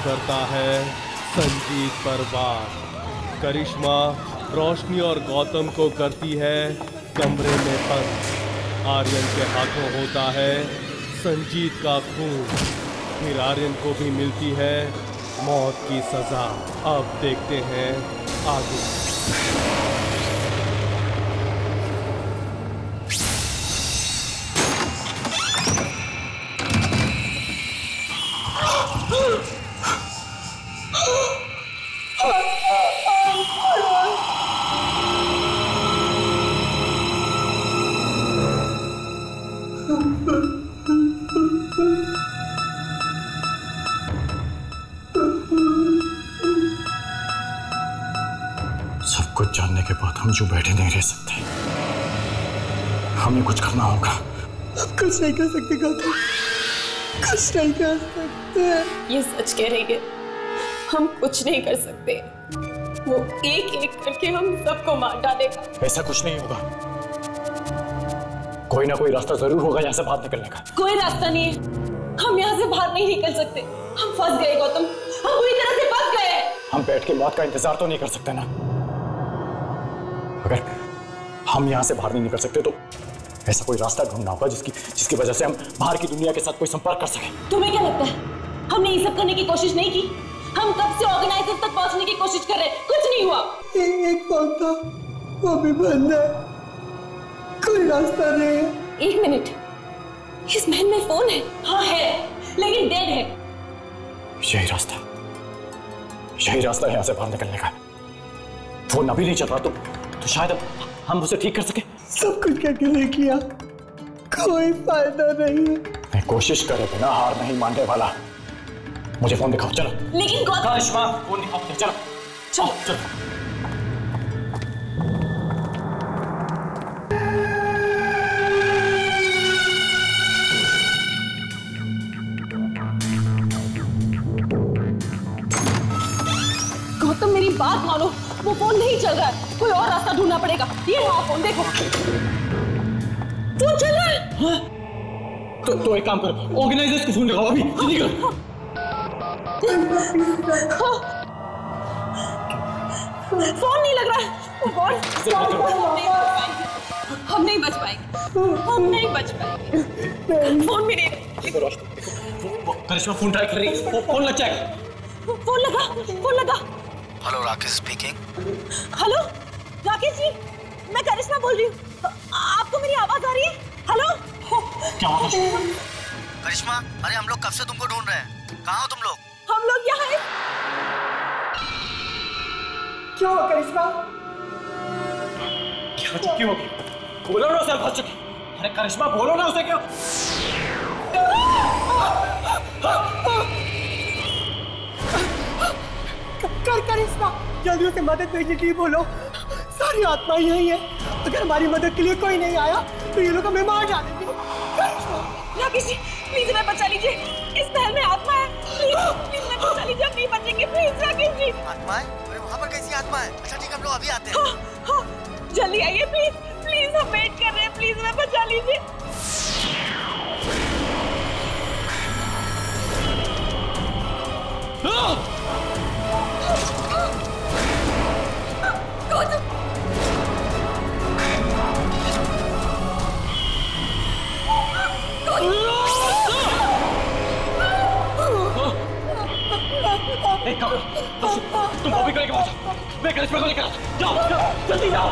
करता है संजीत पर वार। करिश्मा रोशनी और गौतम को करती है कमरे में बंद। आर्यन के हाथों होता है संजीत का खून। फिर आर्यन को भी मिलती है मौत की सजा। अब देखते हैं आगे। सब कुछ जानने के बाद हम जो बैठे नहीं रह सकते। हमें कुछ करना होगा। हम कुछ नहीं कर सकते गौतम, कुछ नहीं कर सकते। ये सच कह रही है, हम कुछ नहीं कर सकते। वो एक एक करके हम सबको मार डालेगा। ऐसा कुछ नहीं होगा। कोई ना कोई रास्ता जरूर होगा यहाँ से बाहर निकलने का। कोई रास्ता नहीं है, हम यहाँ से बाहर नहीं निकल सकते। हम फंस गए गौतम, हम पूरी तरह से फंस गए। हम बैठ के मौत का इंतजार तो नहीं कर सकते ना। अगर हम यहाँ से बाहर नहीं निकल सकते तो ऐसा कोई रास्ता ढूंढना होगा जिसकी वजह से हम बाहर की दुनिया के साथ कोई संपर्क कर सकें। तुम्हें क्या लगता है हमने ये सब करने की कोशिश नहीं की? हम कब से ऑर्गेनाइजर तक पहुंचने की कोशिश कर रहे हैं, कुछ नहीं हुआ। एक फोन था, वो भी बंद है, कोई रास्ता नहीं है। एक मिनट, इस महल में फोन है? हाँ है, लेकिन डेड है। यही रास्ता है यहाँ से बाहर निकलने का। फोन अभी नहीं चल रहा तो शायद हम उसे ठीक कर सके। सब कुछ करके नहीं किया, कोई फायदा नहीं है। मैं कोशिश करे बिना हार नहीं मानने वाला। मुझे फोन दिखाओ, चलो। लेकिन करिश्मा, फोन दिखाओ, चलो चलो चलो। गौतम मेरी बात मानो, वो फोन नहीं चल रहा है, कोई और रास्ता ढूंढना पड़ेगा। ये रहा फोन, देखो फोन चल रहा है। हाँ? तो एक काम करो, ऑर्गेनाइजर्स को फोन लगाओ अभी, जल्दी करो। फोन नहीं लग रहा है। हम नहीं बच पाएंगे। फोन भी नहीं। करिश्मा फोन ट्राई कर रही है, फोन लग जाएगा। फोन लगा। Hello, Rakesh speaking. Hello Rakesh ji, मैं करिश्मा बोल रही हूँ। आपको मेरी आवाज आ रही है? हेलो। क्या हुआ? करिश्मा, अरे हम लोग कब से तुमको ढूंढ रहे हैं। कहाँ हो तुम लोग? हम लोग यहाँ हैं। क्या हुआ करिश्मा? क्या हो गया? बोलो ना उसे, भाग चुकी। अरे करिश्मा बोलो ना उसे, क्यों? करिश्मा जल्दी उसे मदद भेजने के लिए बोलो। सारी आत्मा यही है, अगर हमारी मदद के लिए कोई नहीं आया तो ये लोग हमें मार डालेंगे। राकेश जी प्लीज हमें बचा लीजिए, इस महल में आत्मा है। प्लीज हमें बचा लीजिए, हम नहीं बचेंगे। प्लीज राकेश जी। आत्मा है? अरे वहाँ पर कैसी आत्मा है? अच्छा ठीक है, हम लोग अभी आते हैं। हाँ, जल्दी आइए प्लीज, हम वेट कर रहे हैं। प्लीज हमें बचा लीजिए। एक काम, तुम बॉबी को लेकर पहुंचो, मैं करिश्मा को लेकर जाओ, जल्दी जाओ।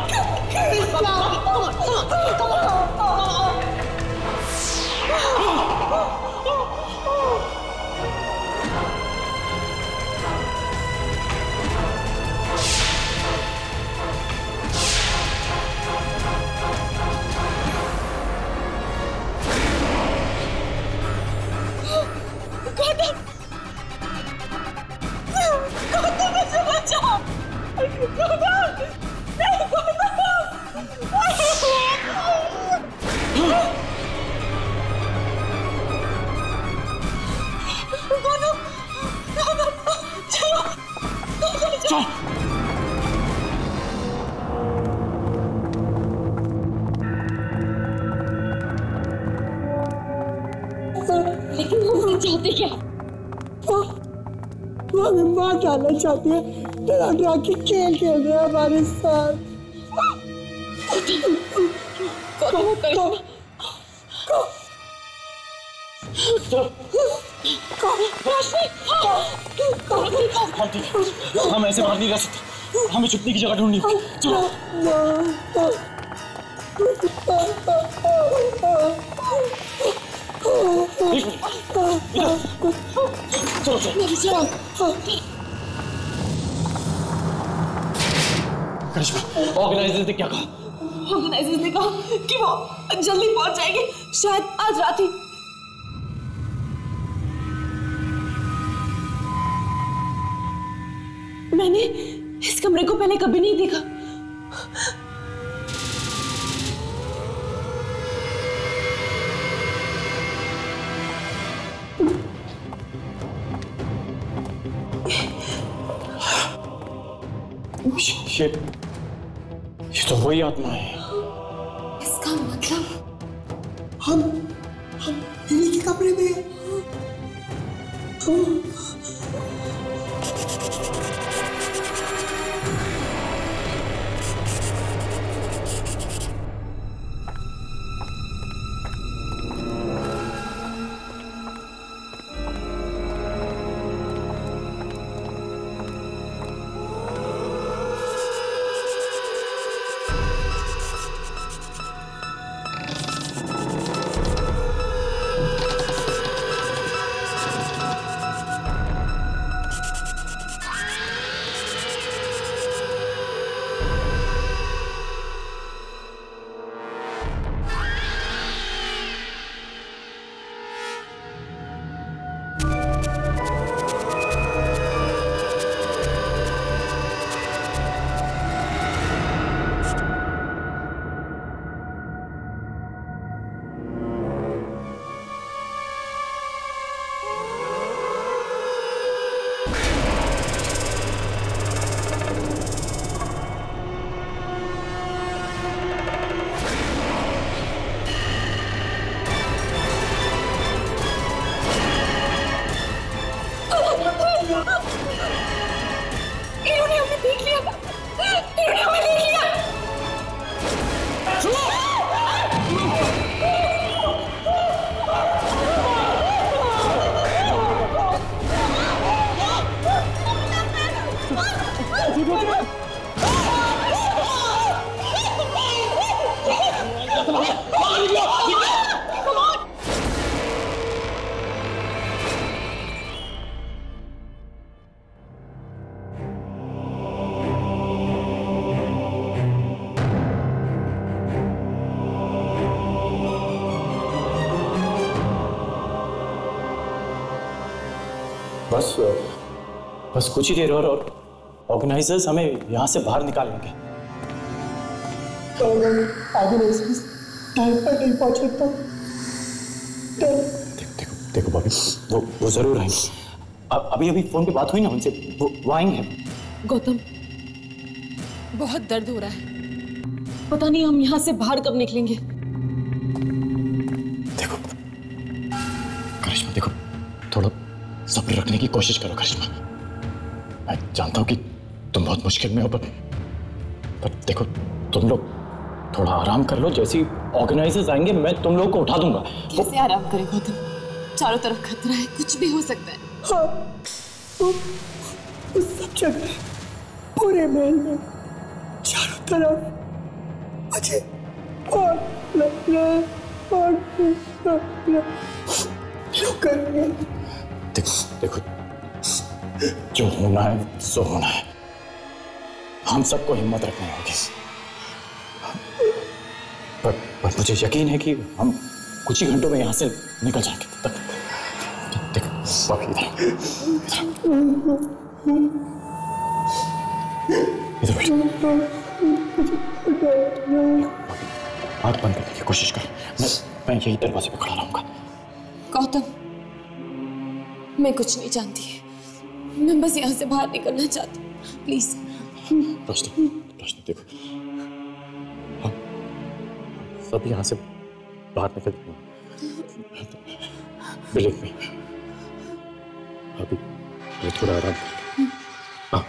लेकिन हम चाहते क्या? वो हमें मार डालना चाहती है, डरा डरा के खेल खेल रहे हैं हमारे साथ। हम ऐसे बाहर नहीं रह सकते, हमें छुपने की जगह ढूंढनी होगी। चलो ऑर्गेनाइजर ने क्या कहा? ऑर्गेनाइजर्स ने कहा कि वो जल्दी पहुंच जाएंगे, शायद आज रात ही। मैंने इस कमरे को पहले कभी नहीं देखा। ये तो वही आत्मा है। इसका मतलब हम इन्हीं के कमरे में हैं। इन्होंने हमें देख लिया, इन्होंने हमें देख लिया। बस कुछ ही देर और ऑर्गेनाइजर्स हमें यहाँ से बाहर निकालेंगे। तो ऑर्गेनाइजर्स टाइम पर नहीं पहुंचे तो देखो बॉबी, वो जरूर आएंगे। अभी फोन पे बात हुई ना उनसे, वो आएंगे। गौतम, बहुत दर्द हो रहा है, पता नहीं हम यहाँ से बाहर कब निकलेंगे। देखो करिश्मा, देखो थोड़ा सब्र रखने की कोशिश करो करिश्मा। मैं जानता हूँ कि तुम बहुत मुश्किल में हो, पर देखो तुम लोग थोड़ा आराम कर लो। जैसे ही ऑर्गेनाइजर्स आएंगे मैं तुम लोग को उठा दूंगा। कैसे आराम करें गौतम, चारों तरफ खतरा है, कुछ भी हो सकता है। हाँ, उस सब जगह पूरे महल में चारों तरफ मुझे और लग रहा है, और लोग करेंगे। देखो जो होना है सो होना है। हम सबको हिम्मत रखनी होगी, पर मुझे यकीन है कि हम कुछ ही घंटों में यहाँ से निकल जाएंगे। देखो बाकी इधर आँख बंद करने की कोशिश कर। मैं यही दरवाजे पे खड़ा रहूंगा। गौतम, मैं कुछ नहीं जानती, मैं बस यहाँ से बाहर निकलना चाहती हूँ, प्लीज। रोशनी देखो, हम सब यहाँ से बाहर निकल गए। बिलीव मी, ये थोड़ा आराम। हाँ।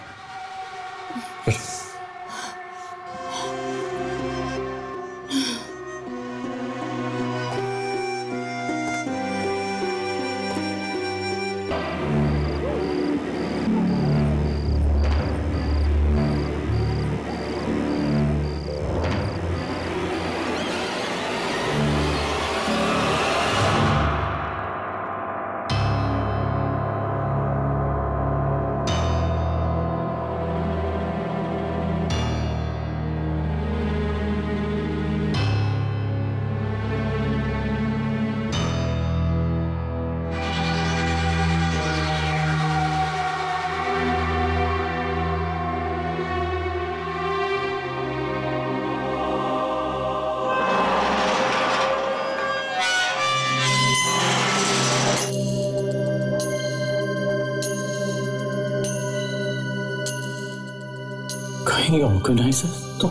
कहीं ऑर्गेनाइजर तो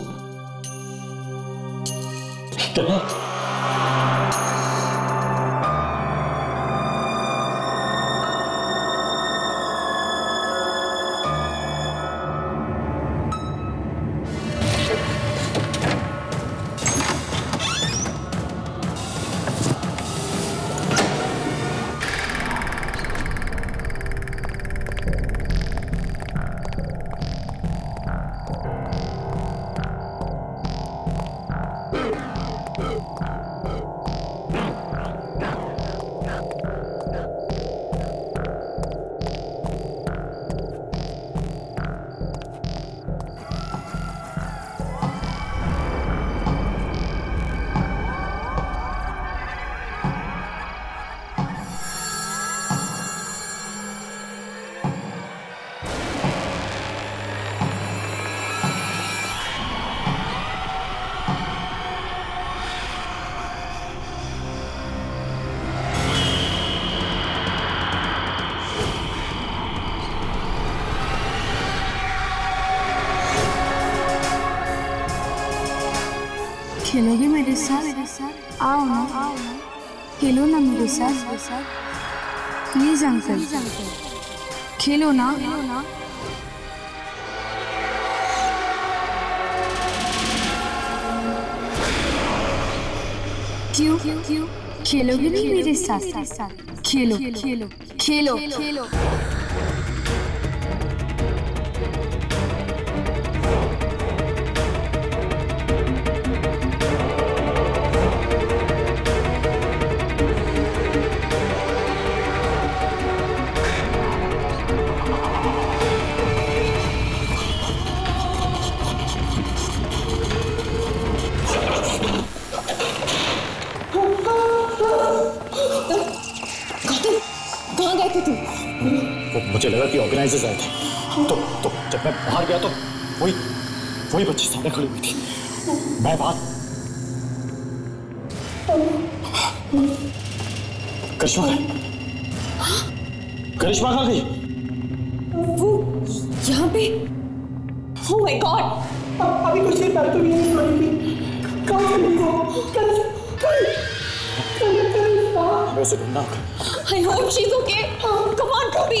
खेलोगे मेरे साथ? आओ ना, खेलो ना मेरे साथ। प्लीज अंकल, खेलो ना। क्यों? खेलोगे नहीं मेरे साथ? खेलो खेलो खेलो खेलो। मुझे लगा कि ऑर्गेनाइजर्स आए थे, तो जब मैं बाहर गया तो वही बच्ची सामने खड़ी हुई थी। मैं बात करिश्मा कहाँ गई? वो यहाँ पे? Oh my God! अभी कुछ देर पहले तो यही सोई थी। कहाँ चली वो? हमें उसे ढूंढना होगा। I hope she's okay. Come on, Kobe.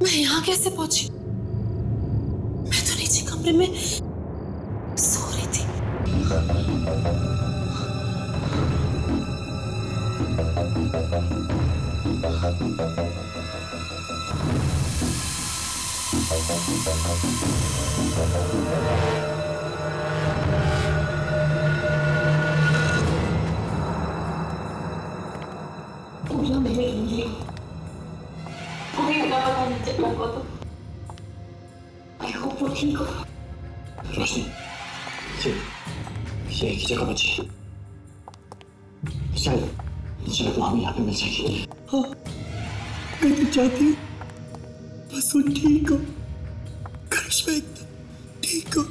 मैं यहाँ कैसे पहुंची? मैं तो नीचे कमरे में सो रही थी। पूजा मेरे लिए तुम्हें पता नहीं चला को तो आई होप वो ठीक हो। रोशनी, ये एक जगह बची है, शायद वो हमें यहाँ पे मिल जाएगी। हाँ, मैं तो चाहती हूँ बस वो ठीक हो, करिश्मा एकदम ठीक हो।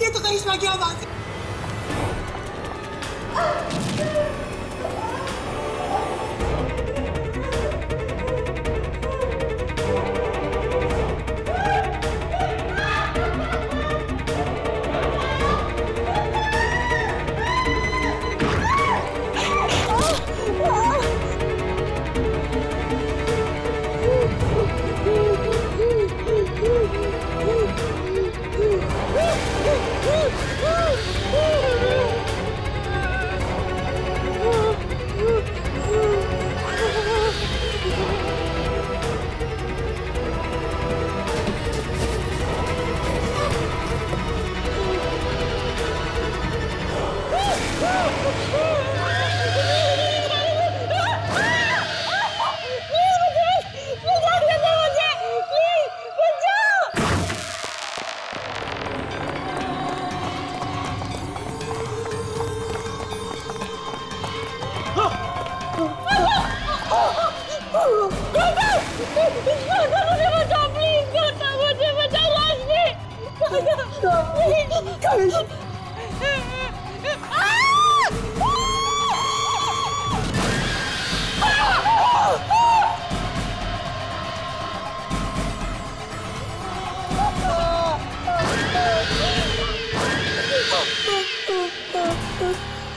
ये तो करिश्मा की आवाज है।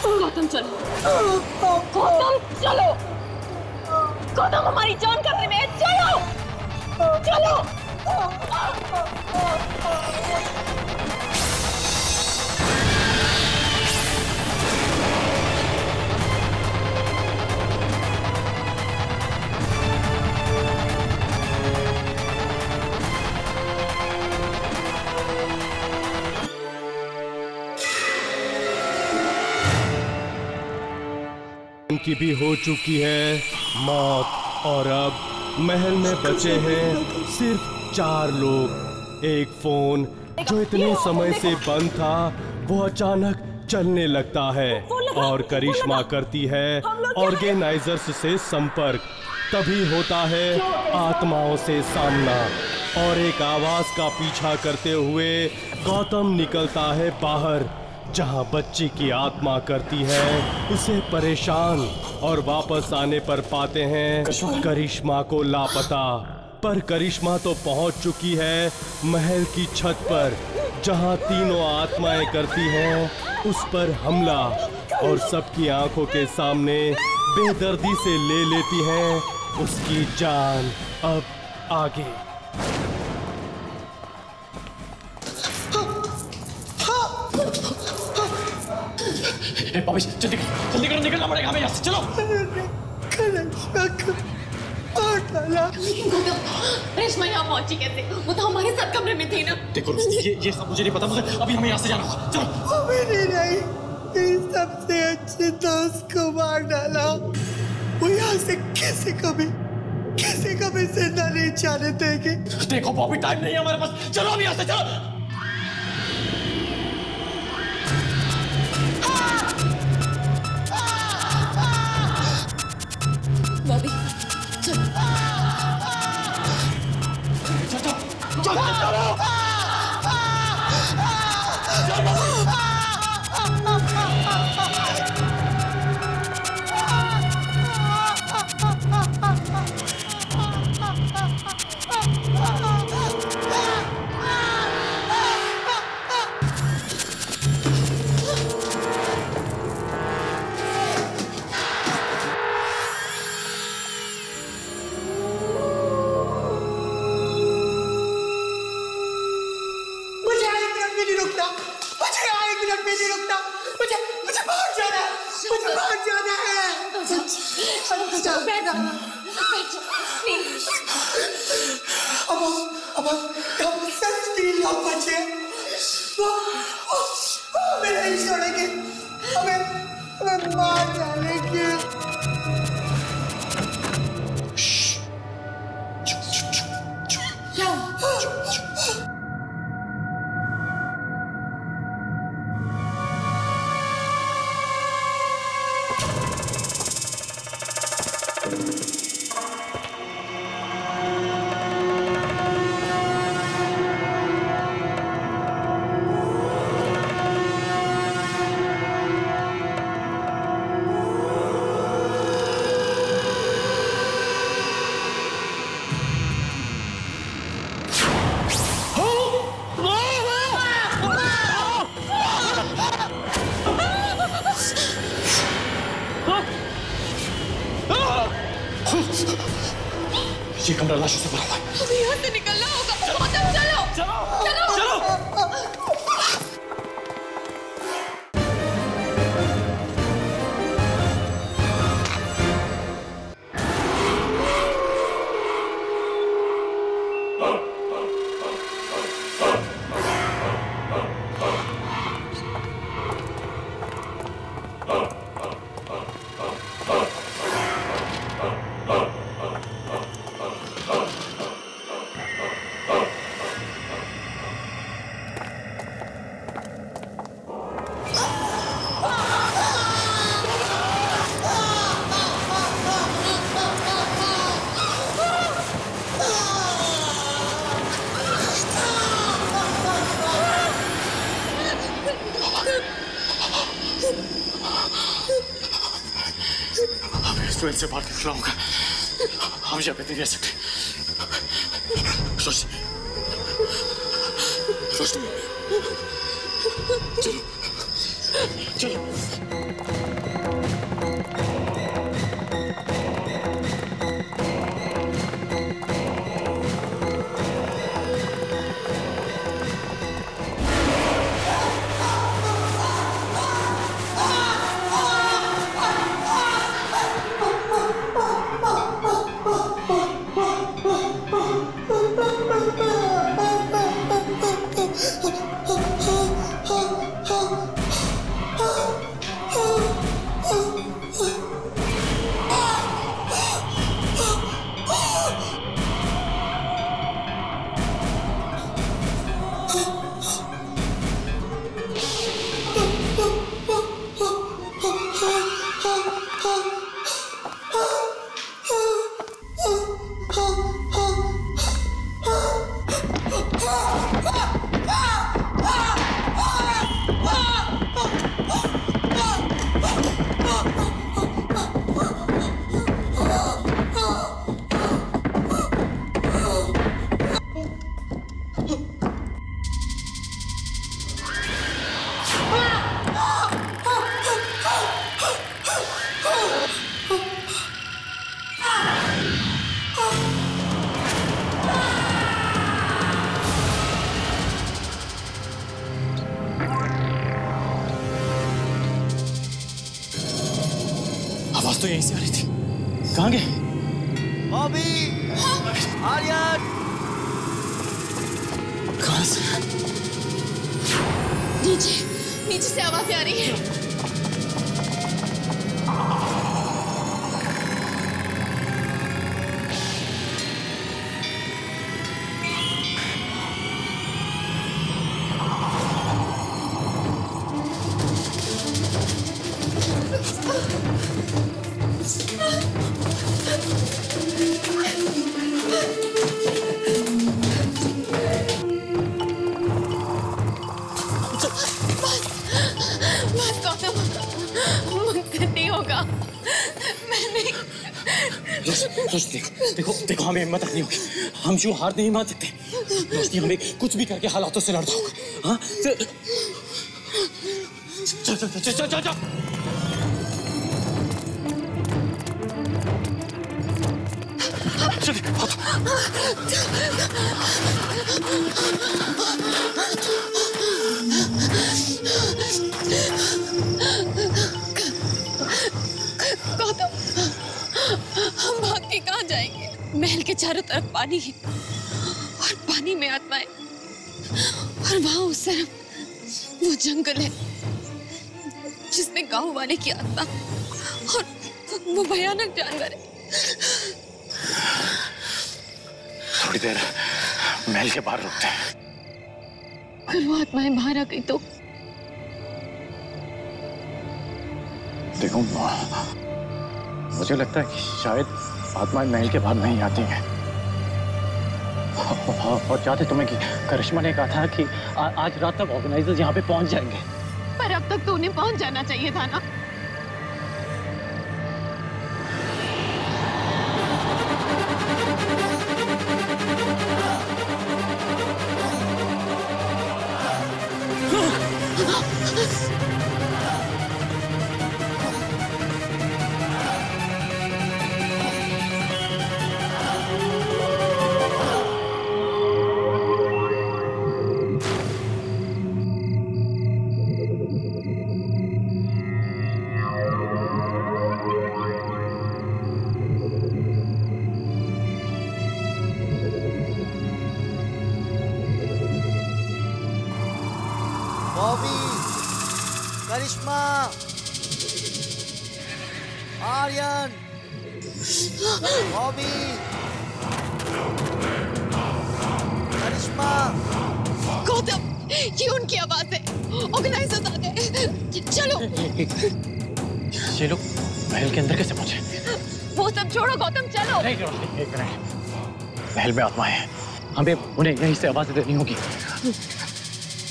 गौतम चलो, गौतम चलो, गौतम हमारी जान खतरे में है, चलो चलो। उनकी भी हो चुकी है मौत और अब महल में बचे हैं सिर्फ 4 लोग। एक फोन जो इतने समय से बंद था वो अचानक चलने लगता है। और करिश्मा करती है ऑर्गेनाइजर्स से संपर्क। तभी होता है आत्माओं से सामना और एक आवाज का पीछा करते हुए गौतम निकलता है बाहर, जहां बच्ची की आत्मा करती है उसे परेशान और वापस आने पर पाते हैं करिश्मा को लापता। पर करिश्मा तो पहुंच चुकी है महल की छत पर, जहां तीनों आत्माएं करती हैं उस पर हमला और सबकी आंखों के सामने बेदर्दी से ले लेती हैं उसकी जान। अब आगे पापी, जल्दी करो, निकलना पड़ेगा हमें यहाँ से। चलो। रेशमा यहाँ पहुंची कैसे? वो तो हमारे साथ कमरे में थी ना। देखो ये सब मुझे नहीं पता, मगर अभी हमें यहाँ से जाना होगा। चलो। मेरी सबसे अच्छे दोस्त को मार डाला। वो यहाँ से किसी को भी जिंदा नहीं जाने देंगे। देखो पॉपी, टाइम नहीं है हमारे पास। चलो अभी यहाँ से, चलो। बॉबी, चलो। अब हम सच 3 लोग बचे। वो हमें नहीं छोड़ेंगे, हमें मार डालेंगे। ये कमरा लाशों से भरा हुआ है। हमें यहाँ से निकलना होगा। गौतम, चलो चलो चलो। से बाहर निकलना होगा। हम यहाँ पे नहीं रह सकते। रोशनी, चलो चलो। Oh आवाज तो यहीं से आ रही थी। कहाँ गए? बॉबी, आर्यन, कहाँ से? नीचे से आवाजें आ रही है। देखो हमें हिम्मत रखनी होगी। हम यूं हार नहीं मान सकते। रोशनी, हमें कुछ भी करके हालातों से लड़ना होगा। हाँ, चल। गौतम, हम भाग के कहाँ जाएंगे? महल के चारों तरफ पानी है और पानी में आत्माएं, और वहां उस तरफ वो जंगल है जिसमें गांव वाले की आत्मा और वो भयानक जानवर है। थोड़ी देर महल के बाहर रुकते हैं। अगर वो आत्माएं बाहर आ गई तो? देखो, मुझे लगता है कि शायद आत्माएं महल के बाहर नहीं आती हैं। और चाहते तुम्हें कि करिश्मा ने कहा था कि आज रात तक ऑर्गेनाइजर्स यहाँ पे पहुंच जाएंगे। पर अब तक तो उन्हें पहुंच जाना चाहिए था ना। बॉबी, करिश्मा, आर्यन, बॉबी, करिश्मा। गौतम, ये उनकी आवाज है। ऑर्गेनाइजर्स आ गए। चलो। ये लोग महल के अंदर कैसे पहुंचे? वो सब छोड़ो गौतम, चलो। एक मिनट। महल में आत्माएं हैं, हमें उन्हें यहीं से आवाजें देनी होगी।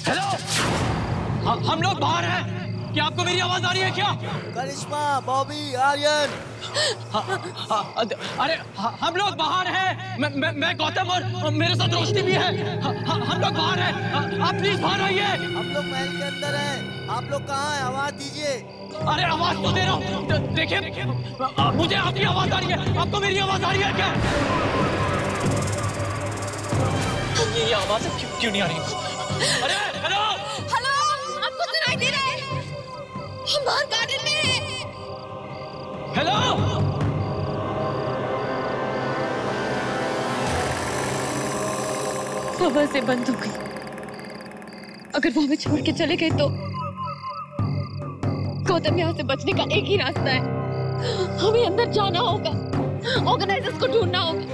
हेलो, हम लोग बाहर हैं। क्या आपको मेरी आवाज आ रही है क्या? करिश्मा, बॉबी, आर्यन। अरे हम लोग बाहर हैं। मैं गौतम और मेरे साथ रोशनी भी है। हम लोग बाहर हैं। आप प्लीज बाहर आइए। हम लोग महल के अंदर हैं। आप लोग कहाँ हैं? आवाज दीजिए। अरे आवाज तो दे रहा हूँ। देखिए, मुझे आपकी आवाज आ रही है। आपको मेरी आवाज आ रही है क्या? ये आवाज क्यों नहीं आ रही? अरे हेलो, आपको सुनाई दे रहा है? हम बाहर गार्डन में हैं। हेलो, हवा से बंद हो गई। अगर वो हमें छोड़ के चले गए तो गौतम, यहाँ से बचने का एक ही रास्ता है। हमें अंदर जाना होगा, ऑर्गेनाइजर्स को ढूंढना होगा।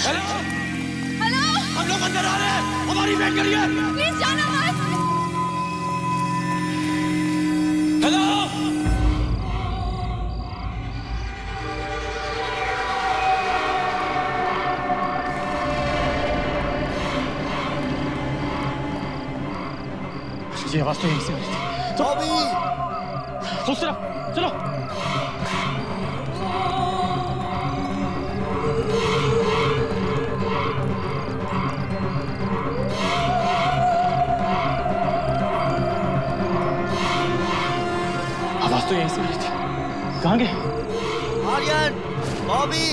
हेलो, हम लोग अंदर आ रहे हैं। हमारी वेट करिए। प्लीज जाना मत। हेलो, ये आवाज तो यहीं से आ रही थी। बॉबी, उस तरफ चलो। तो यहीं से मिली थी। कहाँ गए? आर्यन, बॉबी,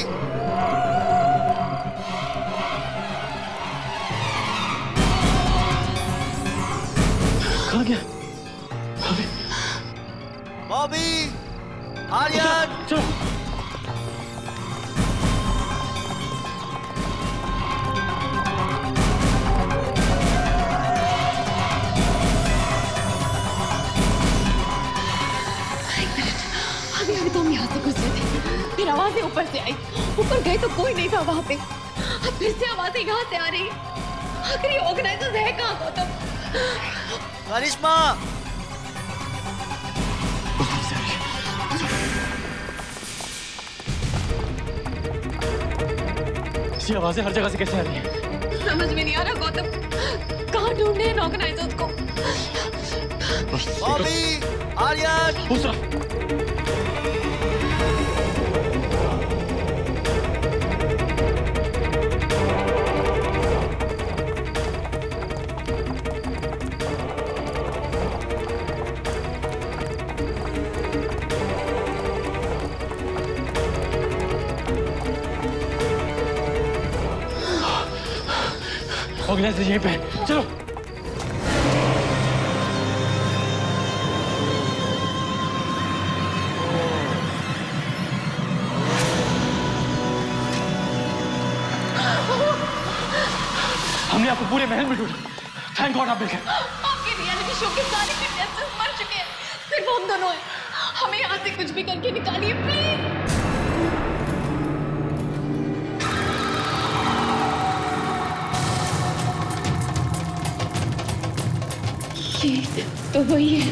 कहाँ गया? बॉबी, आर्यन। चलो। अभी तो हम यहाँ से गुजरे थे, फिर आवाजें ऊपर से आई। ऊपर गए तो कोई नहीं था वहाँ पे। अब फिर से आवाजें यहाँ से आ रही। आखिर ये ऑर्गेनाइजर्स है कहाँ गौतम? करिश्मा, ये आवाजें हर जगह से कैसे आ रही हैं? समझ में नहीं आ रहा गौतम, कहाँ ढूंढने हैं ऑर्गेनाइजर्स को? बॉबी, आर्यन। उस तरफ। ऑर्गेनाइजर यहीं पे है। चलो। हमने आपको पूरे महल में ढूंढा। थैंक गॉड आप मिल गए। आपके रियलिटी शो के सारे कंटेस्टेंट्स मर चुके हैं, सिर्फ हम दोनों हैं। हमें यहाँ से कुछ भी करके निकालिए प्लीज। ये तो वही है।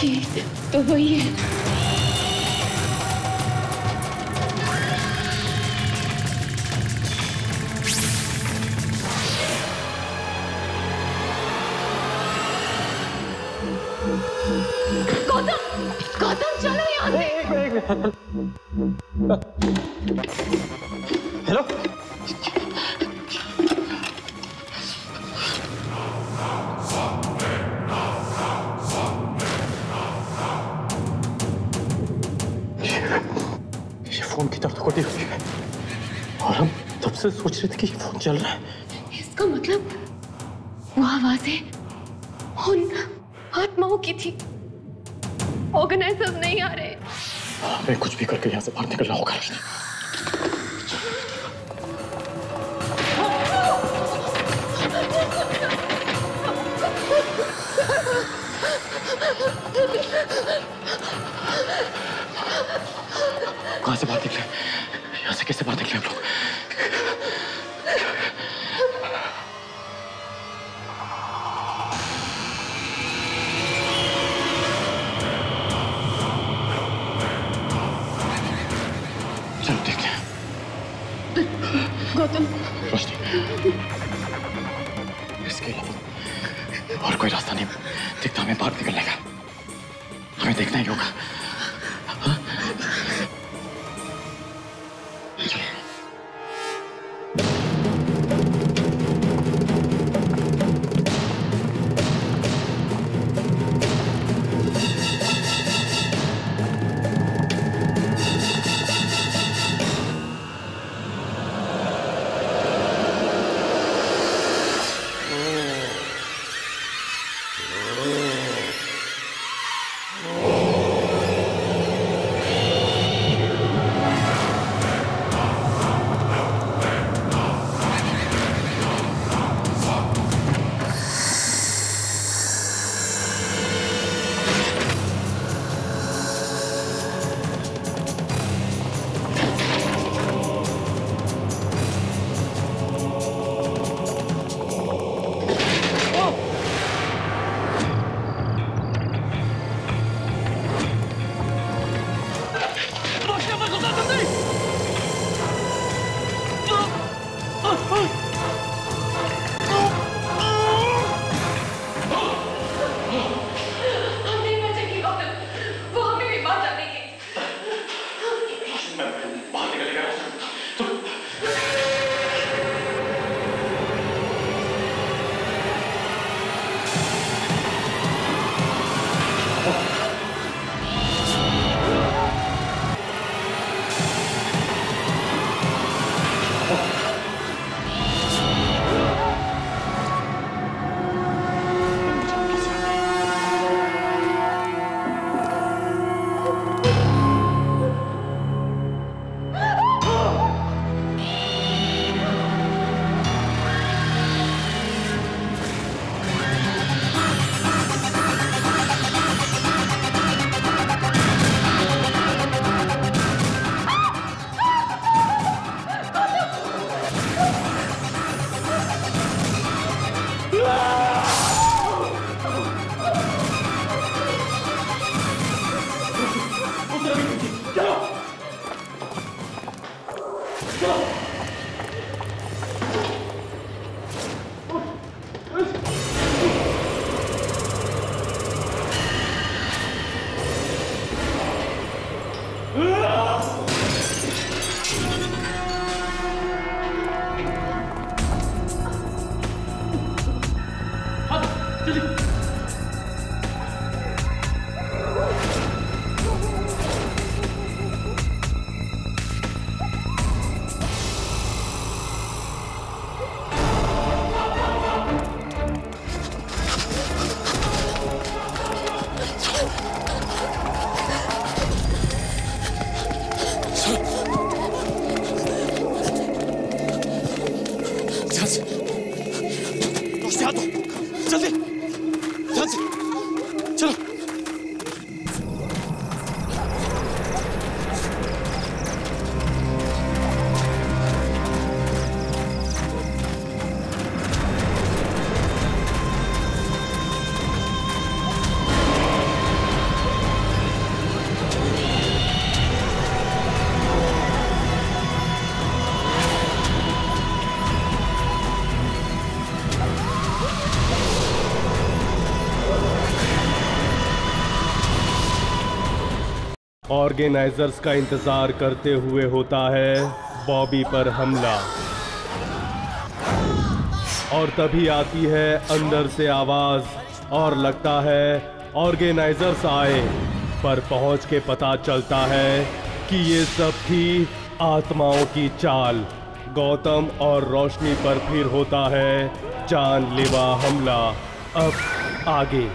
ये तो वही है। गौतम, गौतम चलो यहाँ से। हेलो। ये फोन की तरफ कोटी हुई है और हम तब से सोच रहे थे कि फोन चल रहा है। इसका मतलब वो आवाजें उन आत्माओं की थी। ऑर्गेनाइजर्स नहीं आ रहे। हमें कुछ भी करके यहाँ से बाहर निकलना होगा। कहाँ से बाहर निकले? यहाँ से कैसे बाहर निकले हम लोग? चलो देखते हैं। गौतम, रोशनी, इसके अलावा और कोई रास्ता नहीं दिखता हमें बाहर निकलने का। हमें देखना ही होगा। हाँ? चलो। चलो। ऑर्गेनाइजर्स का इंतजार करते हुए होता है बॉबी पर हमला, और तभी आती है अंदर से आवाज और लगता है ऑर्गेनाइजर्स आए, पर पहुंच के पता चलता है कि ये सब थी आत्माओं की चाल। गौतम और रोशनी पर फिर होता है जानलेवा हमला। अब आगे।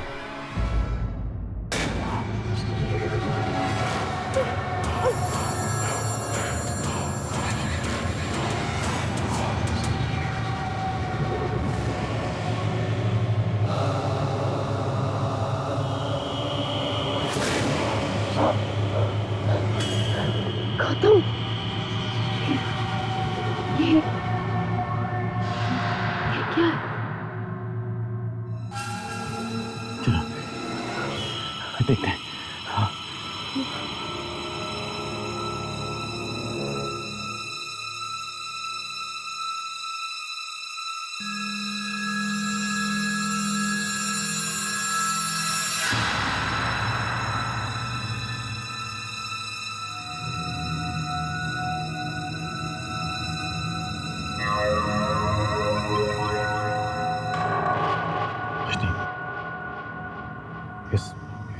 गौतम, ये क्या है? चलो देखते हैं। हाँ।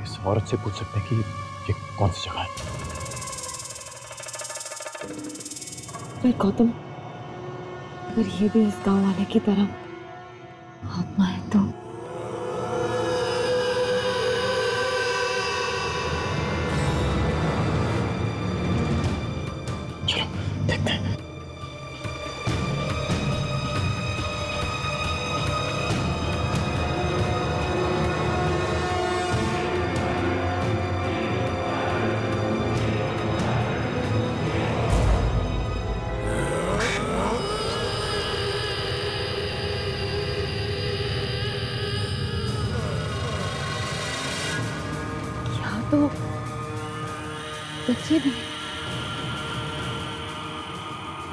इस औरत से पूछ सकते हैं कि ये कौन सी जगह है। पर गौतम, अगर ये भी इस गांव वाले की तरह आत्मा है तो चलो देखते हैं। तो बच्चे भी।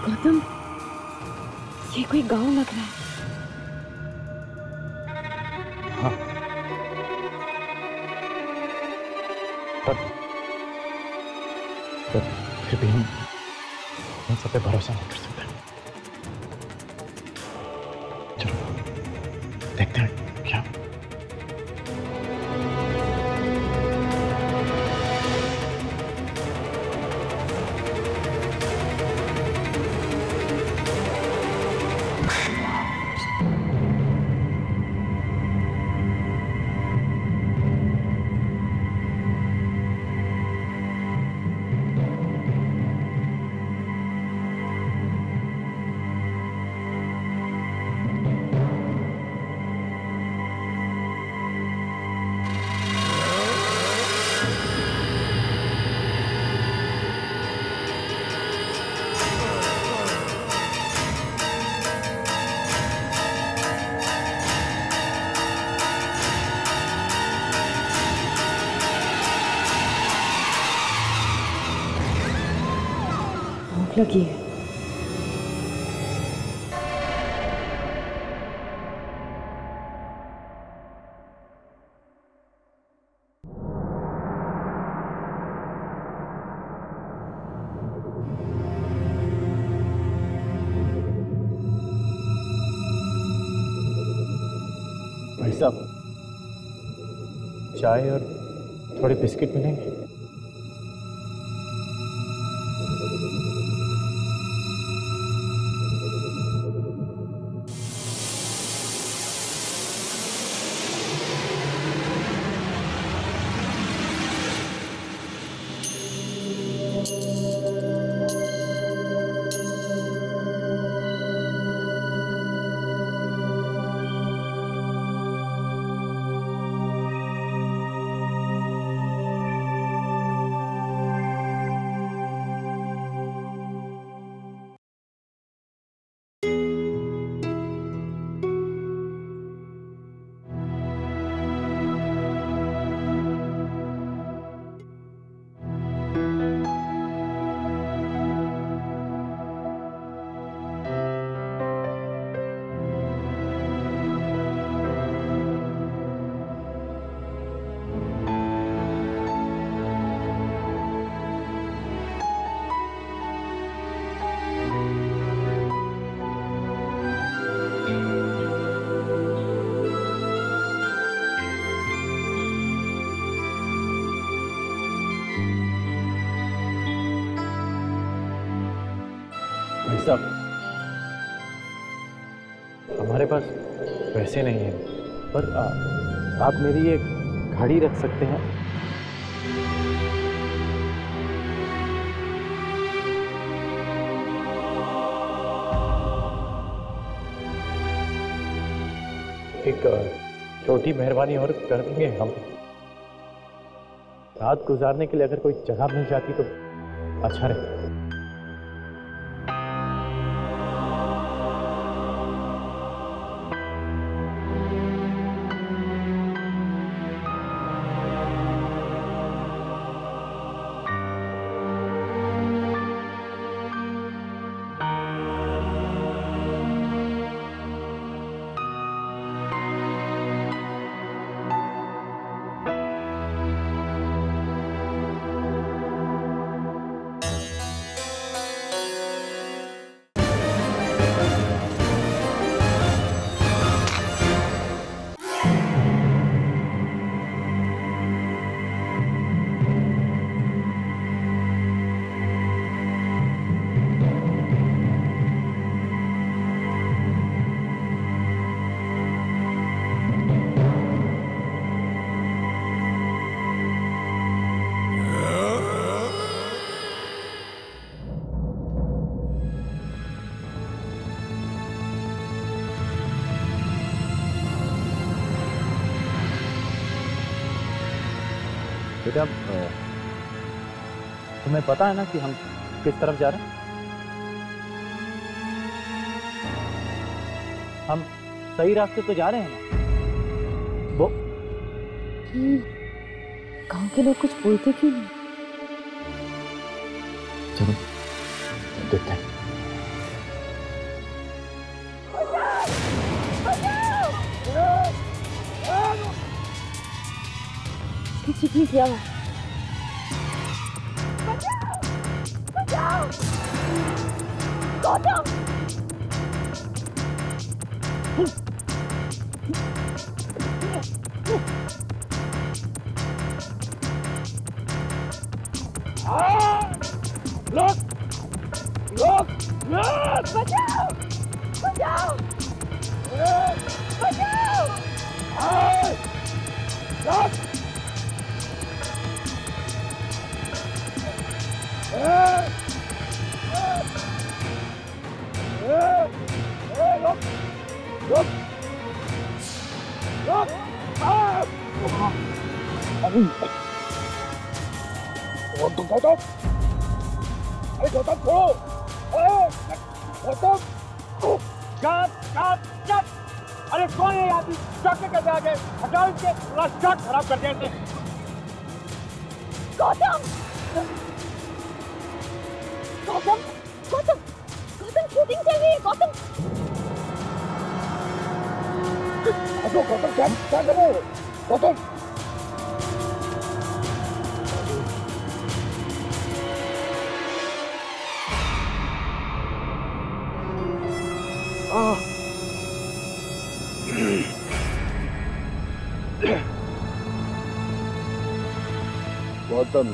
गौतम, ये कोई गांव लग रहा है। हाँ। पर फिर भी हम इन सब पे भरोसा नहीं कर सकते। चलो देखते हैं क्या। भूख लगी है। भाई साहब, चाय और थोड़े बिस्किट मिलेंगे? साहब, हमारे पास पैसे नहीं हैं, पर आप मेरी एक गाड़ी रख सकते हैं। एक छोटी मेहरबानी और कर देंगे हम। रात गुजारने के लिए अगर कोई जगह मिल जाती तो अच्छा रहता। बेटा, तुम्हें पता है ना कि हम किस तरफ जा रहे हैं? हम सही रास्ते तो जा रहे हैं ना? वो गांव के लोग कुछ बोलते क्यों नहीं? चलो देखते हैं। किसी की क्या हुआ? गौतम! लोग! बचाओ! बचाओ! बचाओ! अरे कौन है आदमी? शॉट के आगे हटाओ इसके, पूरा शॉट खराब कर दिया। गौतम! गौतम! गौतम! गौतम, शूटिंग चल रही है। गौतम! गौतम क्या कर रहे हो? गौतम! गौतम,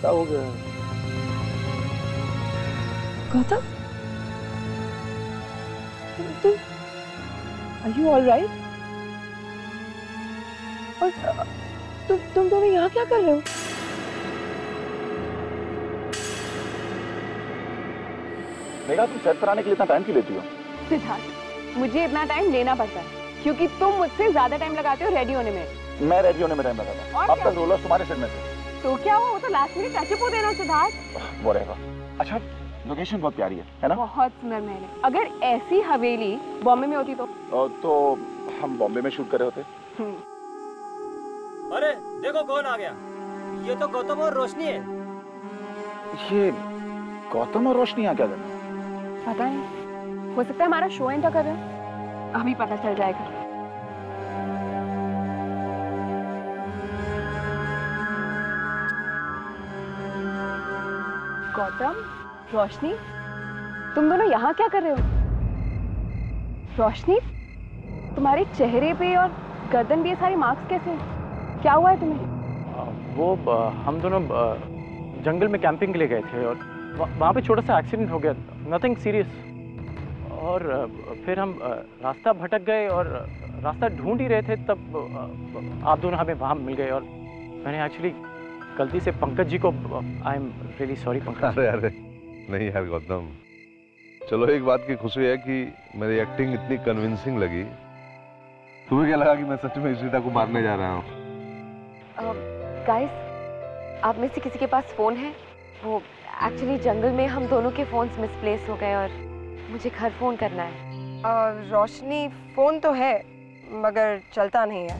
क्या हो गया? गौतम, तुम Are you all right? और तुम दोनों यहाँ क्या कर रहे हो? मेघा, तुम सेट पर आने के लिए इतना टाइम क्यों लेती हो? सिद्धार्थ, मुझे इतना टाइम लेना पड़ता है क्योंकि तुम मुझसे ज्यादा टाइम लगाते हो रेडी होने में। मैं रेडी होने में टाइम लगाता हूँ। अब तक रोलर्स तुम्हारे सिर में थे। तो क्या हुआ? वो तो लास्ट मिनट टचअप हो देना सिद्धार्थ। वो रहेगा। अच्छा, लोकेशन बहुत प्यारी है ना? बहुत सुंदर महल है। अगर ऐसी हवेली बॉम्बे में होती तो हम बॉम्बे में शूट कर रहे होते। अरे देखो कौन आ गया। ये तो गौतम और रोशनी है। ये गौतम और रोशनी यहाँ क्या कर रहे हैं? पता नहीं, हो सकता है हमारा शो एंटर कर रहे हैं। अभी पता चल जाएगा। गौतम, रोशनी, तुम दोनों यहाँ क्या कर रहे हो? रोशनी, तुम्हारे चेहरे पे और गर्दन पे ये सारे मार्क्स कैसे हैं? क्या हुआ है तुम्हें? वो हम दोनों जंगल में कैंपिंग के लिए गए थे और वहाँ पे छोटा सा एक्सीडेंट हो गया। Nothing serious. और फिर हम रास्ता भटक गए और रास्ता ढूंढ ही रहे थे, तब आप दोनों हमें वहाँ मिल गए और मैंने एक्चुअली गलती से पंकज जी को, I am really sorry Pankaj. अरे नहीं यार गौतम, चलो एक बात की खुशी है कि मेरी एक्टिंग इतनी कन्विंसिंग लगी। तुम्हें क्या लगा कि मैं सच में इशिता को मारने जा रहा हूँ? गाइस, आप में से किसी के पास फोन है? वो एक्चुअली जंगल में हम दोनों के फोन्स मिसप्लेस हो गए और मुझे घर फोन करना है। रोशनी, फोन तो है मगर चलता नहीं है।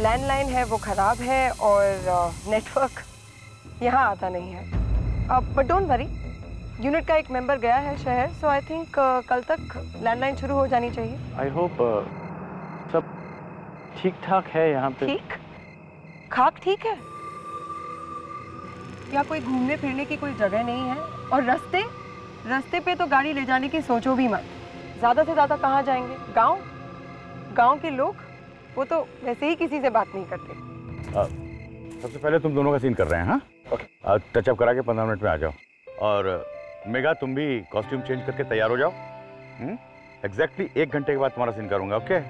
लैंडलाइन है वो खराब है और नेटवर्क यहाँ आता नहीं है। बट डोंट वरी, यूनिट का एक मेंबर गया है शहर, सो आई थिंक कल तक लैंडलाइन शुरू हो जानी चाहिए। आई होप सब ठीक ठाक है यहाँ पे। ठीक खाक ठीक है? या कोई घूमने फिरने की कोई जगह नहीं है? और रास्ते पे तो गाड़ी ले जाने की सोचो भी मत। ज़्यादा से ज़्यादा कहाँ जाएंगे? गांव के लोग वो तो वैसे ही किसी से बात नहीं करते। सबसे पहले तुम दोनों का सीन कर रहे हैं। हाँ, ओके। टचअप करा के 15 मिनट में आ जाओ। और मेघा, तुम भी कॉस्ट्यूम चेंज करके तैयार हो जाओ। एग्जैक्टली 1 घंटे के बाद तुम्हारा सीन करूंगा। ओके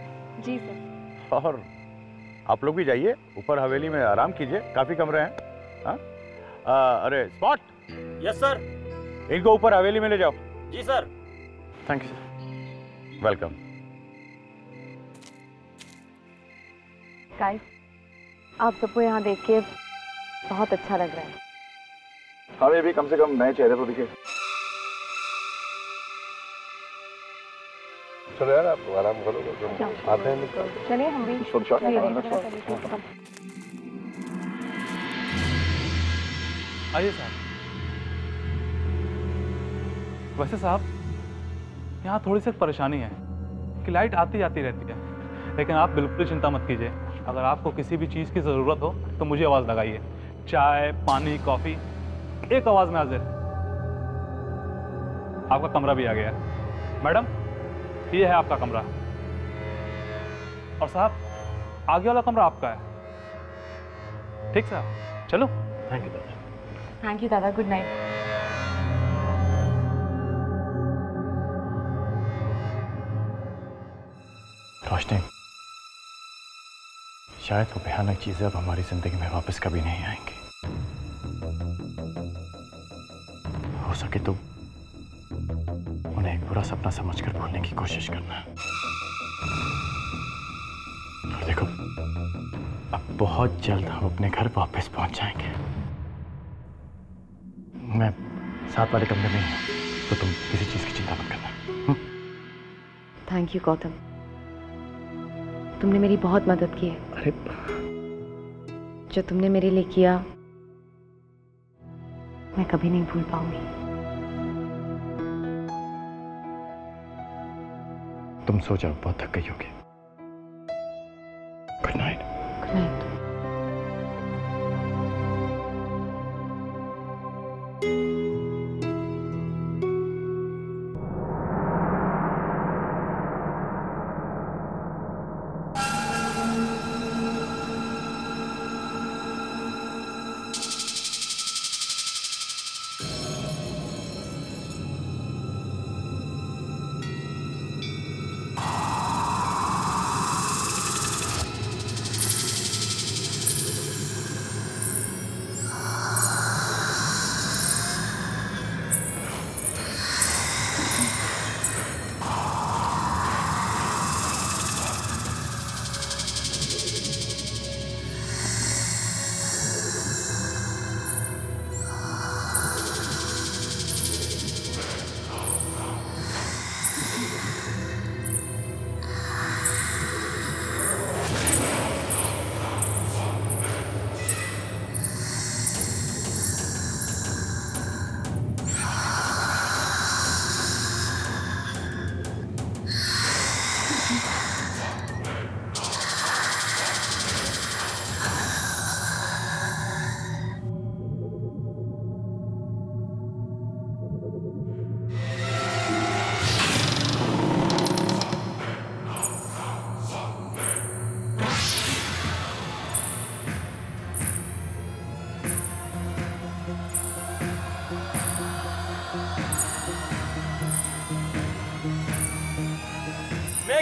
जी सर। और आप लोग भी जाइए ऊपर हवेली में, आराम कीजिए, काफी कमरे हैं। हाँ, अरे स्पॉट। Yes sir. इनको ऊपर हवेली में ले जाओ। जी sir. Thank you sir. Welcome. Guys, आप सबको यहाँ देख के बहुत अच्छा लग रहा है। हमें भी कम से कम नए चेहरे तो दिखे। चलो यार, आप आराम करो, आते हैं। चलिए हम भी। आइए साहब। वैसे साहब, यहाँ थोड़ी सी परेशानी है कि लाइट आती जाती रहती है, लेकिन आप बिल्कुल चिंता मत कीजिए। अगर आपको किसी भी चीज़ की ज़रूरत हो तो मुझे आवाज़ लगाइए। चाय, पानी, कॉफ़ी, एक आवाज़ में हाजिर। आपका कमरा भी आ गया है। मैडम, ये है आपका कमरा। और साहब, आगे वाला कमरा आपका है। ठीक साहब, चलो। थैंक यू दादा। थैंक यू दादा, गुड नाइट। रोशनी, शायद वो भयानक चीजें अब हमारी जिंदगी में वापस कभी नहीं आएंगी। हो सके तो उन्हें एक बुरा सपना समझकर भूलने की कोशिश करना। और देखो, अब बहुत जल्द हम अपने घर वापस पहुंच जाएंगे। मैं साथ वाले कमरे में हूं, तो तुम किसी चीज की चिंता मत करना। थैंक यू गौतम, तुमने मेरी बहुत मदद की है। अरे, जो तुमने मेरे लिए किया मैं कभी नहीं भूल पाऊंगी। तुम सो जाओ, बहुत थक गई होगी। Good night. Good night.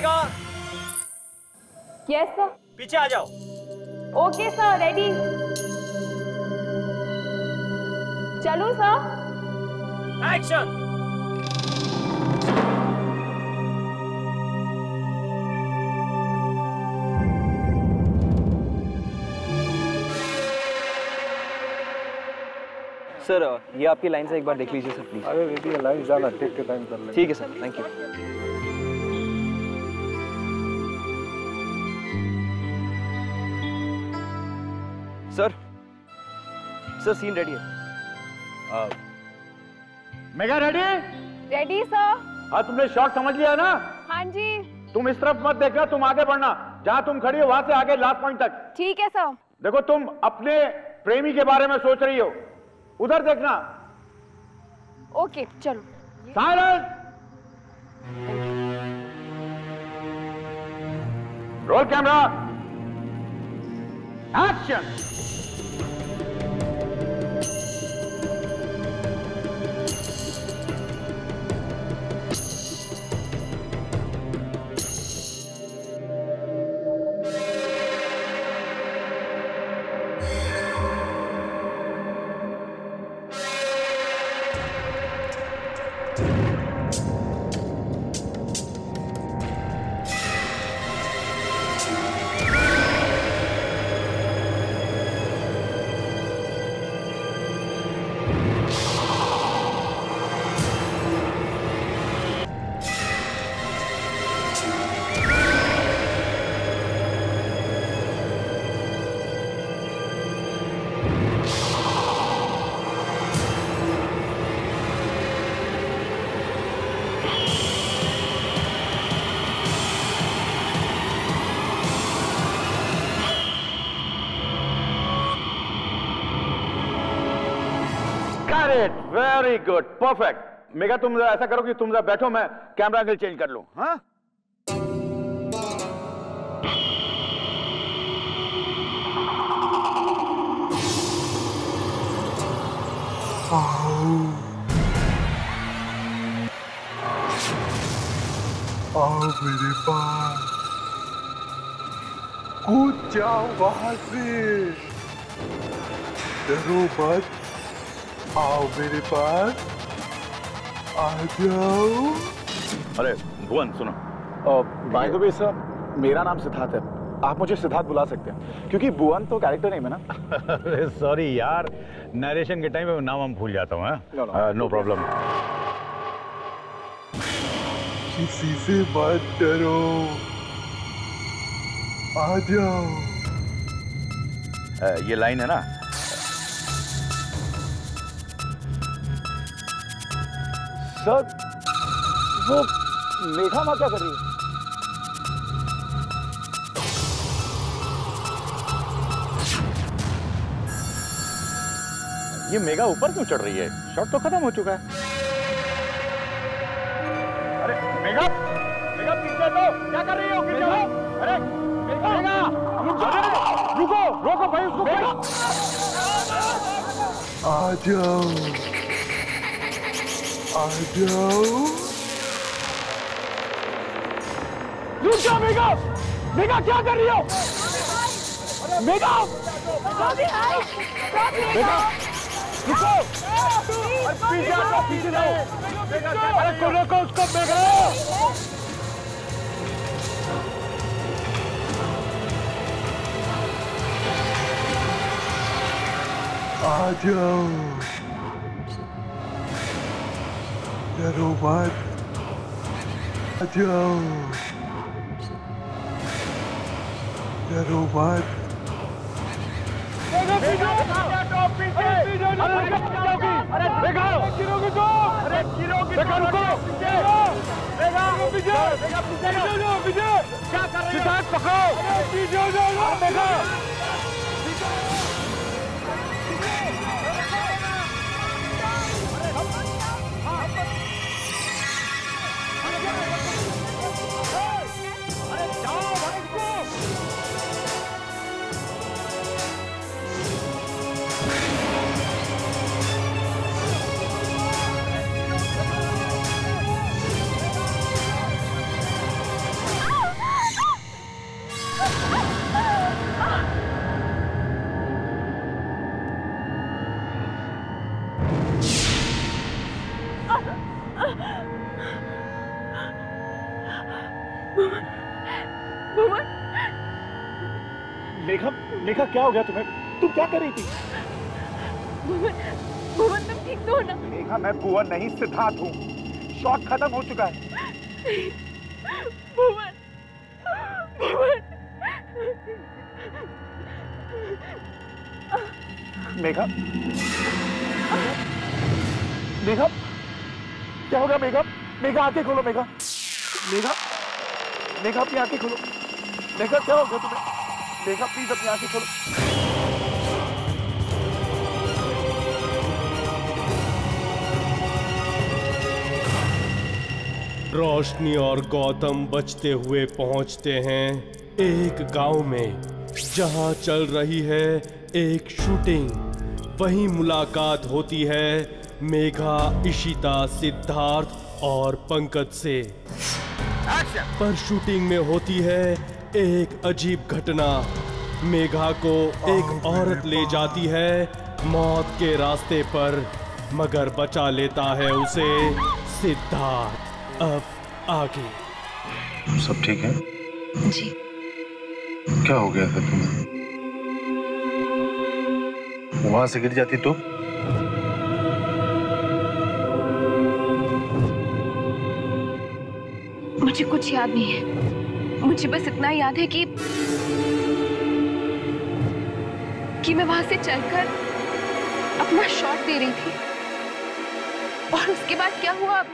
Mega yes sir. पीछे आ जाओ। Okay sir, ready. चलो सर। एक्शन। सर ये आपकी लाइन से एक बार देख लीजिए सर प्लीज। अरे रेडी है, लाइन ज़्यादा टेक के टाइम कर ले। ठीक है sir, thank you. Sir scene ready है। मेगा रेडी? Ready sir. हाँ तुमने शॉट समझ लिया ना? हाँ जी। तुम इस तरफ मत देखना, तुम आगे बढ़ना, जहां तुम खड़ी हो वहां से आगे लास्ट पॉइंट तक। ठीक है सर। देखो तुम अपने प्रेमी के बारे में सोच रही हो, उधर देखना। ओके चलो। Silence. Roll camera, action. Very good, perfect. Mega तुम जरा ऐसा करो कि तुम जरा बैठो, मैं कैमरा एंगल चेंज कर लूं। हाँ आओ मेरे पास, कूद जाओ वहां से, डरो मत, आओ मेरे पास, आ जाओ। अरे भुवन सुनो। बाय द वे सर, मेरा नाम सिद्धार्थ है, आप मुझे सिद्धार्थ बुला सकते हैं, क्योंकि भुवन तो कैरेक्टर नेम है ना। अरे सॉरी यार, नरेशन के टाइम में नाम हम भूल जाता हूँ। No problem. किसी से मत डरो, आ जाओ। ये लाइन है ना? सर वो मेघा माँ क्या कर रही है? ये मेघा ऊपर क्यों चढ़ रही है? शॉट तो खत्म हो चुका है। अरे मेघा, मेघा पीछे तो क्या कर रही हो? गिर जाओ। अरे मेघा, रुको रुको भाई, उसको आ जाओ, आ जाओ। रुक जा मेघा, मेघा क्या कर रही हो? मेघा, मेघा रुको, पीछे जाओ, पीछे जाओ। अरे रोको उसको मेघा। आ जाओ, डरो मत, आ जाओ, डरो मत। मेघा क्या हो गया तुम्हें? तुम क्या कर रही थी? भुवन तुम ठीक तो हो ना? मेघा मैं भुवन नहीं सिद्धार्थ हूँ। शॉट खत्म हो चुका है। भुवन भुवन मेघा मेघा क्या होगा? मेघा मेघा आंखें खोलो। मेघा मेघा मेघा अपनी आंखें खोलो। मेघा क्या हो गया तुम्हें? मेघा प्लीज अपनी आंखें खोलो। रोशनी और गौतम बचते हुए पहुंचते हैं एक गांव में जहां चल रही है एक शूटिंग। वहीं मुलाकात होती है मेघा, इशिता, सिद्धार्थ और पंकज से। पर शूटिंग में होती है एक अजीब घटना। मेघा को एक औरत ले जाती है मौत के रास्ते पर, मगर बचा लेता है उसे सिद्धार्थ। अब आगे सब ठीक है? जी। क्या हो गया था तुम्हें? वहां से गिर जाती तो? मुझे कुछ याद नहीं है। मुझे बस इतना याद है कि मैं वहां से चलकर अपना शॉट दे रही थी और उसके बाद क्या हुआ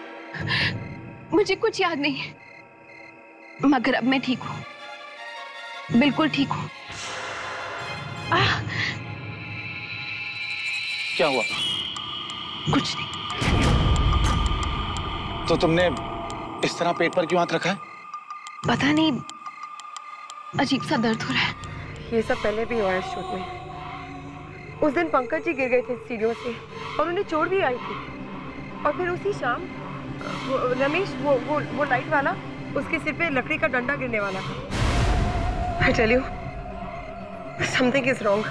मुझे कुछ याद नहीं है। मगर अब मैं ठीक हूं, बिल्कुल ठीक हूं। क्या हुआ? कुछ नहीं। तो तुमने इस तरह पेट पर क्यों हाथ रखा है? पता नहीं, अजीब सा दर्द हो रहा है। ये सब पहले भी हुआ है शूट में। उस दिन पंकज जी गिर गए थे सीढ़ियों से और उन्हें चोट भी आई थी। और फिर उसी शाम रमेश वो लाइट वाला, उसके सिर पे लकड़ी का डंडा गिरने वाला था। I tell you, something is wrong.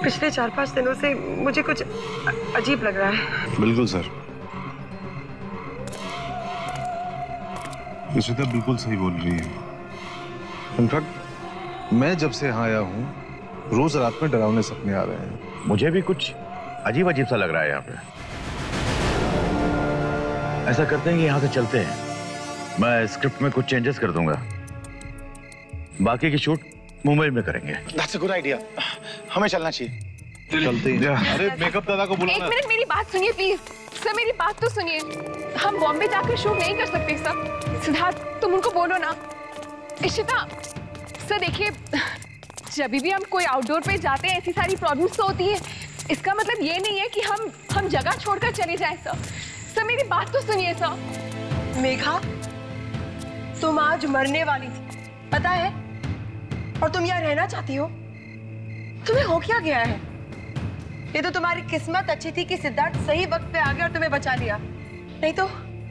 पिछले 4-5 दिनों से मुझे कुछ अजीब लग रहा है। बिल्कुल सर, इशिता बिल्कुल सही बोल रही है। इनफैक्ट मैं जब से यहाँ आया हूँ रोज रात में डरावने सपने आ रहे हैं। मुझे भी कुछ अजीब अजीब सा लग रहा है यहाँ पे। ऐसा करते हैं कि यहाँ से चलते हैं। मैं स्क्रिप्ट में कुछ चेंजेस कर दूंगा, बाकी की शूट मुंबई में करेंगे। That's a good idea. हमें चलना चाहिए। चलते हैं। अरे मेकअप दादा को बुलाना। एक मिनट मेरी बात सुनिए प्लीज। सर मेरी बात तो सुनिए। हम बॉम्बे जाकर शूट नहीं कर सकते सर। सिद्धार्थ तुम उनको बोलो ना। इशिता सर देखिए, जब भी हम कोई आउटडोर पे जाते हैं ऐसी सारी प्रॉब्लम्स तो होती है। इसका मतलब ये नहीं है कि हम जगह छोड़कर चले जाएं सर। सर मेरी बात तो सुनिए सर। मेघा तुम आज मरने वाली थी, पता है? और तुम यहाँ रहना चाहती हो? तुम्हें हो क्या गया है? ये तो तुम्हारी किस्मत अच्छी थी कि सिद्धार्थ सही वक्त पे आ गया और तुम्हें बचा लिया, नहीं तो।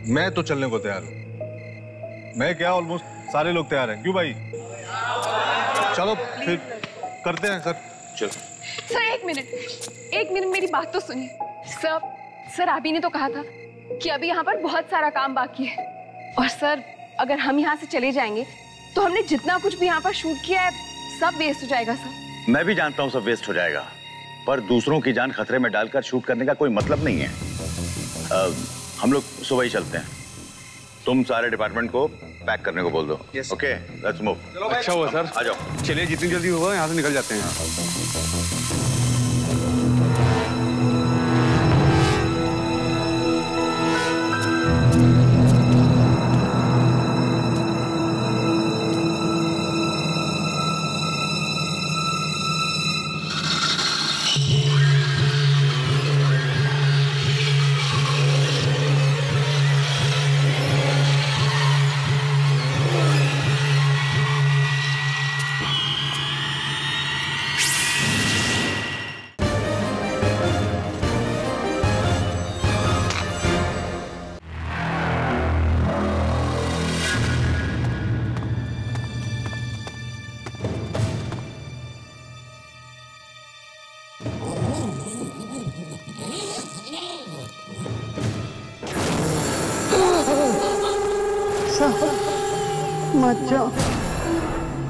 मैं तो चलने को तैयार हूँ। मैं क्या, ऑलमोस्ट सारे लोग तैयार हैं। क्यों भाई? चलो फिर करते हैं सर। चलो सर एक मिनट मेरी बात तो सुनिए। सर अभी ने तो कहा था कि अभी यहाँ पर बहुत सारा काम बाकी है। और सर अगर हम यहाँ से चले जाएंगे तो हमने जितना कुछ भी यहाँ पर शूट किया है सब वेस्ट हो जाएगा सर। मैं भी जानता हूँ सब वेस्ट हो जाएगा, पर दूसरों की जान खतरे में डालकर शूट करने का कोई मतलब नहीं है। हम लोग सुबह ही चलते हैं। तुम सारे डिपार्टमेंट को पैक करने को बोल दो। Okay let's move. अच्छा हुआ सर, आ जाओ। चलिए जितनी जल्दी होगा यहाँ से निकल जाते हैं।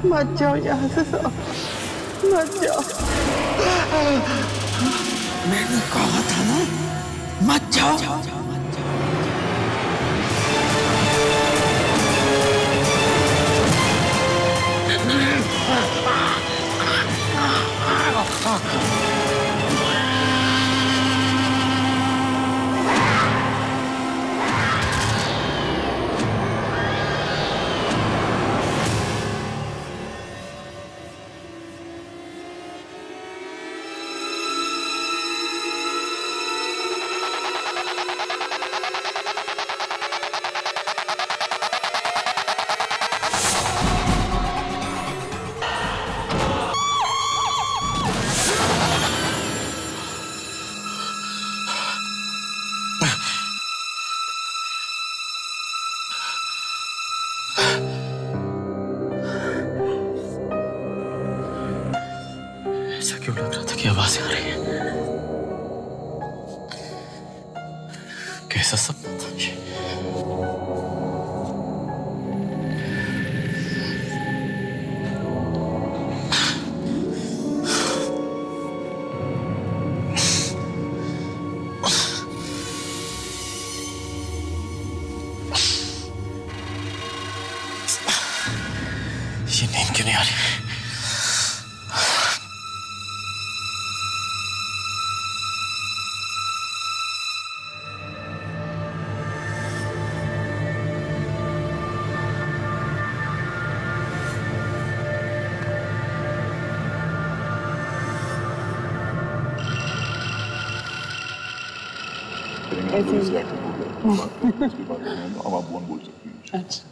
मत जाओ यहाँ से साहब। मत जाओ। मैंने कहा था ना, मत जाओ। ऐसा क्यों लग रहा था कि आवाजें आ रही हैं? कैसा सपना था ये? ये नींद क्यों नहीं आ रही? ऐसे ही है। इसके बारे में अब आप बोल सकती हैं। अच्छा।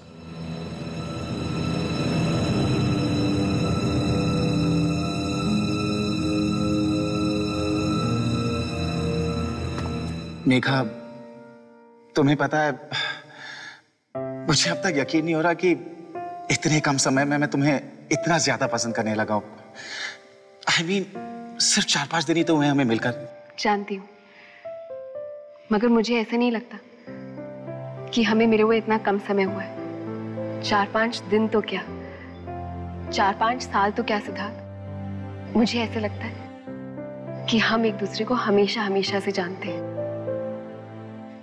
मेघा, तुम्हें पता है, मुझे अब तक यकीन नहीं हो रहा कि इतने कम समय में मैं तुम्हें इतना ज्यादा पसंद करने लगा हूं। I mean, सिर्फ 4-5 दिन ही तो हुए हमें मिलकर। जानती हूँ, मगर मुझे ऐसा नहीं लगता कि हमें मिले हुए इतना कम समय हुआ है। 4-5 दिन तो क्या, 4-5 साल तो क्या सिद्धार्थ। मुझे ऐसा लगता है कि हम एक दूसरे को हमेशा हमेशा से जानते हैं।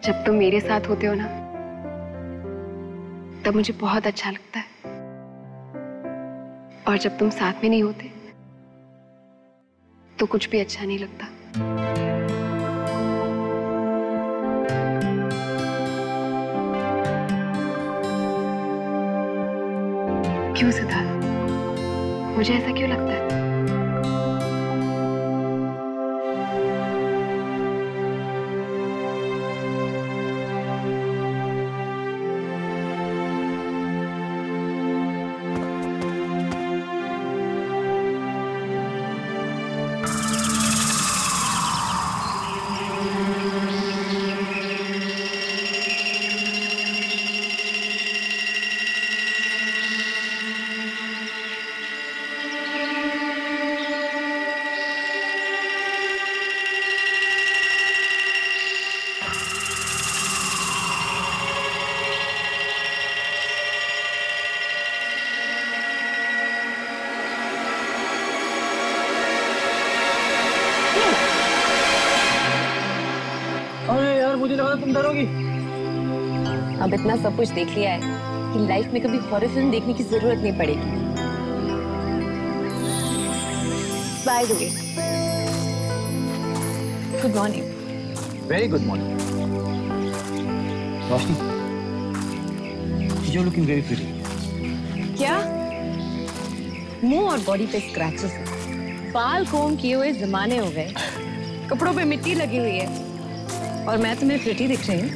जब तुम मेरे साथ होते हो ना, तब मुझे बहुत अच्छा लगता है, और जब तुम साथ में नहीं होते तो कुछ भी अच्छा नहीं लगता। क्यों सिद्धार्थ, मुझे ऐसा क्यों लगता है? मुझे लगा तुम डरोगी। अब इतना सब कुछ देख लिया है कि लाइफ में कभी हॉरर फिल्म देखने की जरूरत नहीं पड़ेगी। By the way, good morning. Very good morning. You're looking very pretty. क्या? मुंह और बॉडी पे स्क्रैचेस, बाल कोम किए हुए जमाने हो गए, कपड़ों पे मिट्टी लगी हुई है, और मैं तुम्हें प्रिटी दिख रही हूँ।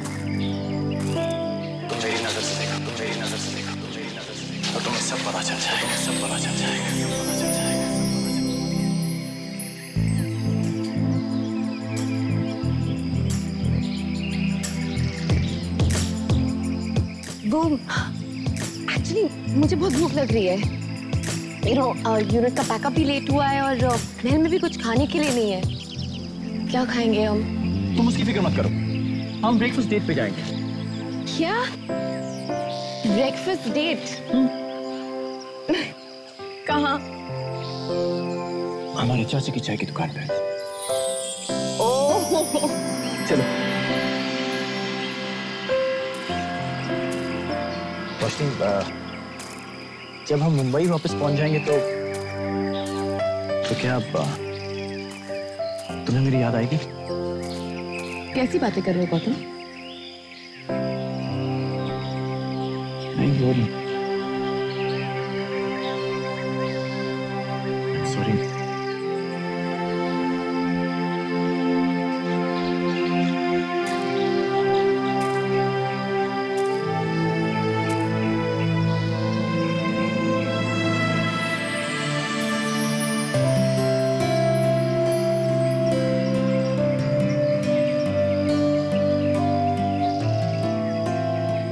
तुम मेरी नजर से देखो, तुम मेरी नजर से देखो, तुम मेरी नजर से देखो, तो तुम्हें सब पता चल जाएगा, सब पता चल जाएगा, सब पता चल जाएगा। वो एक्चुअली मुझे बहुत भूख लग रही है। यूनिट का पैकअप भी लेट हुआ है, और महल में भी कुछ खाने के लिए नहीं है। क्या खाएंगे हम? तुम उसकी फिक्र मत करो, हम ब्रेकफास्ट डेट पे जाएंगे। क्या? Breakfast date? कहाँ? हमारे चाचा की चाय की दुकान पे। ओह चलो रोशनी, जब हम मुंबई वापस पहुंच जाएंगे तो क्या तुम्हें मेरी याद आएगी? कैसी बातें कर रहे हो गौतम? नहीं वो सॉरी।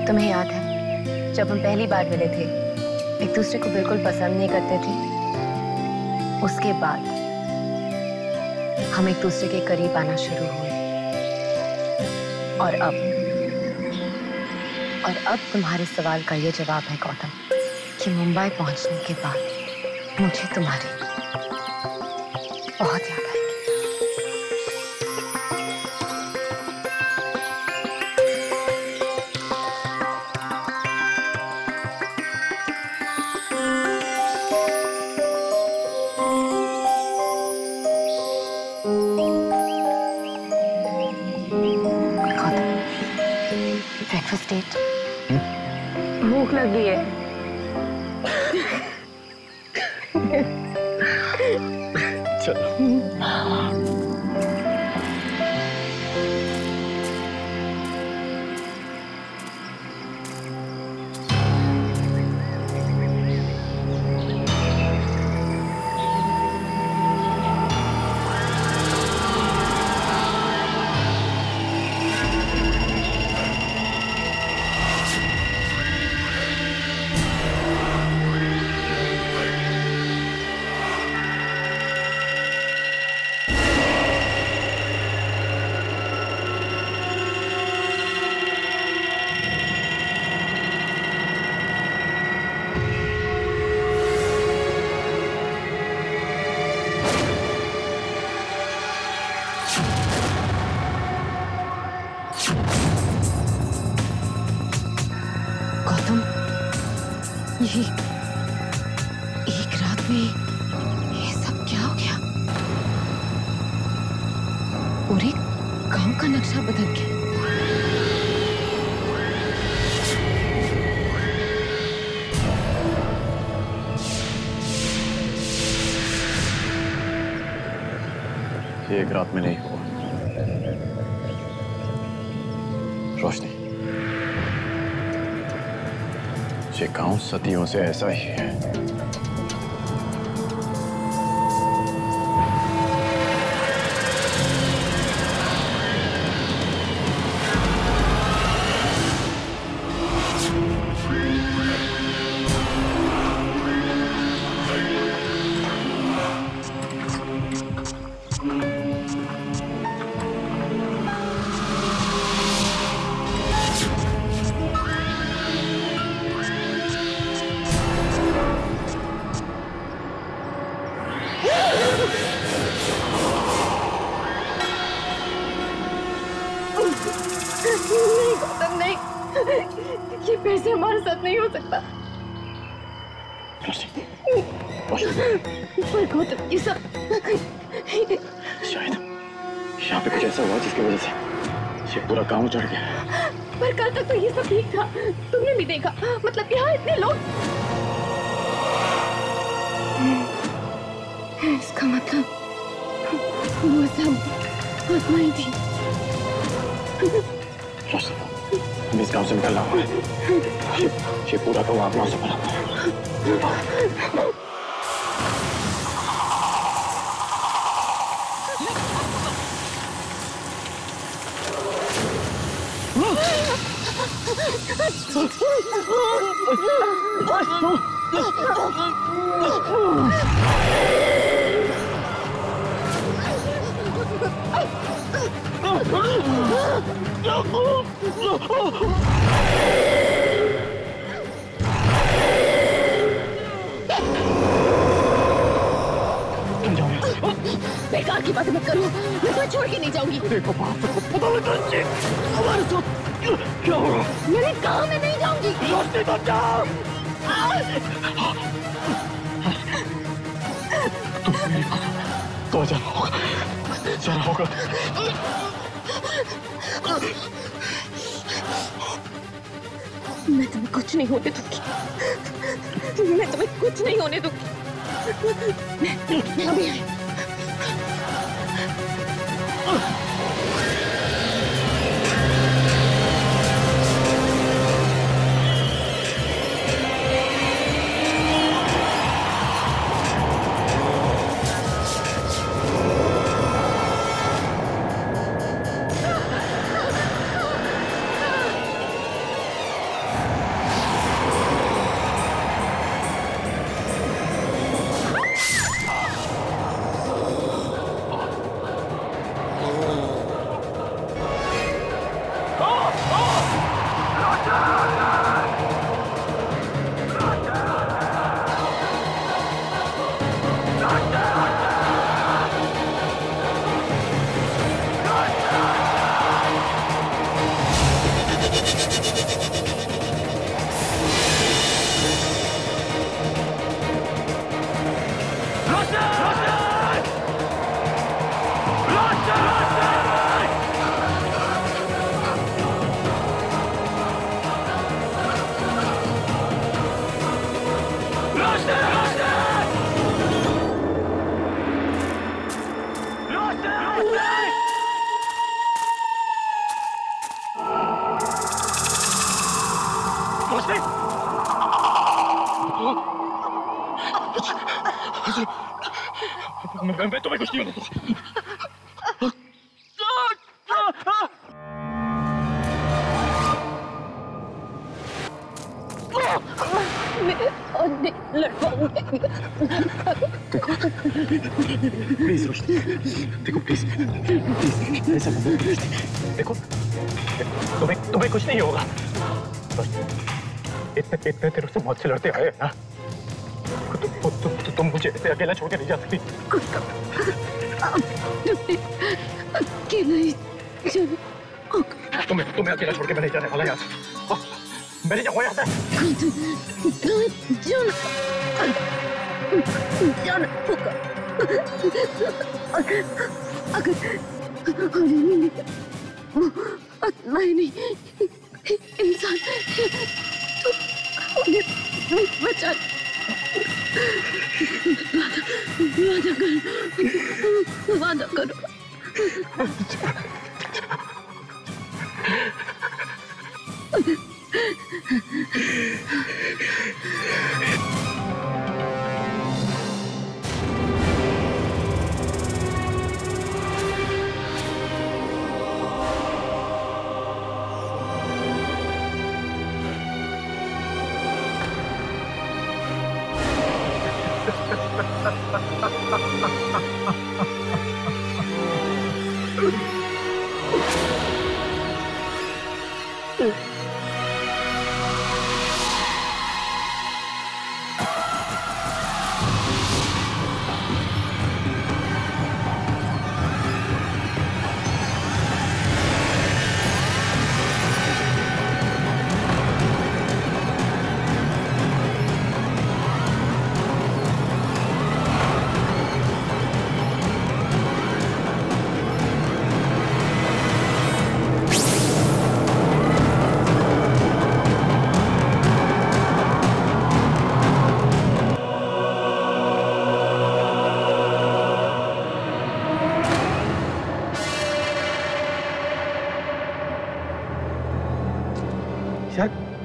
तुम्हें याद है जब हम पहली बार मिले थे, एक दूसरे को बिल्कुल पसंद नहीं करते थे। उसके बाद हम एक दूसरे के करीब आना शुरू हुए और अब तुम्हारे सवाल का ये जवाब है गौतम कि मुंबई पहुंचने के बाद मुझे तुम्हारी बहुत याद आएगी। Breakfast date. भूख लगी है। चलो। एक रात में ये सब क्या हो गया? पूरे गांव का नक्शा बदल गया। ये एक रात में नहीं हुआ रोशनी, ये गांव सदियों से ऐसा ही है। नहीं गौतम नहीं, ये फिर से हमारे साथ नहीं हो सकता। पर गौतम ये सब शायद यहाँ पे कुछ ऐसा हुआ जिसकी वजह से ये पूरा गांव चढ़ गया। पर कल तक तो ये सब ठीक था, तुमने भी देखा। मतलब यहाँ इतने लोग, इसका मतलब वो सब आत्माएं थी। हमें इस गांव से निकलना होगा। ये पूरा गांव आत्माओं से भरा हुआ है। बेकार की बातें मत करो, मैं तुम्हें छोड़ के नहीं जाऊंगी। देखो बाप को पता लगा हमारे साथ क्या हो रहा। मैंने कहा मैं नहीं जाऊंगी। रोशनी तो जाओ। तुम मेरी बात तो जाना होगा। मैं तुम्हें कुछ नहीं होने दूंगी। मैं तुम्हें कुछ नहीं होने दूंगी। मैं अभी आई। मैं तुम्हें कुछ नहीं होने प्लीज रोशनी, देखो प्लीज ऐसा मत करो। देखो तुम्हें कुछ नहीं होगा। इतने देर से मौत से लड़ते आए हैं ना, तुम मुझे ऐसे अकेला छोड़ के नहीं जा सकती। तुम्हें अकेला छोड़ के मैं नहीं जाने वाला यहाँ से। मैं नहीं जाऊंगा यहाँ से। नहीं इंसान बचा वादा करो।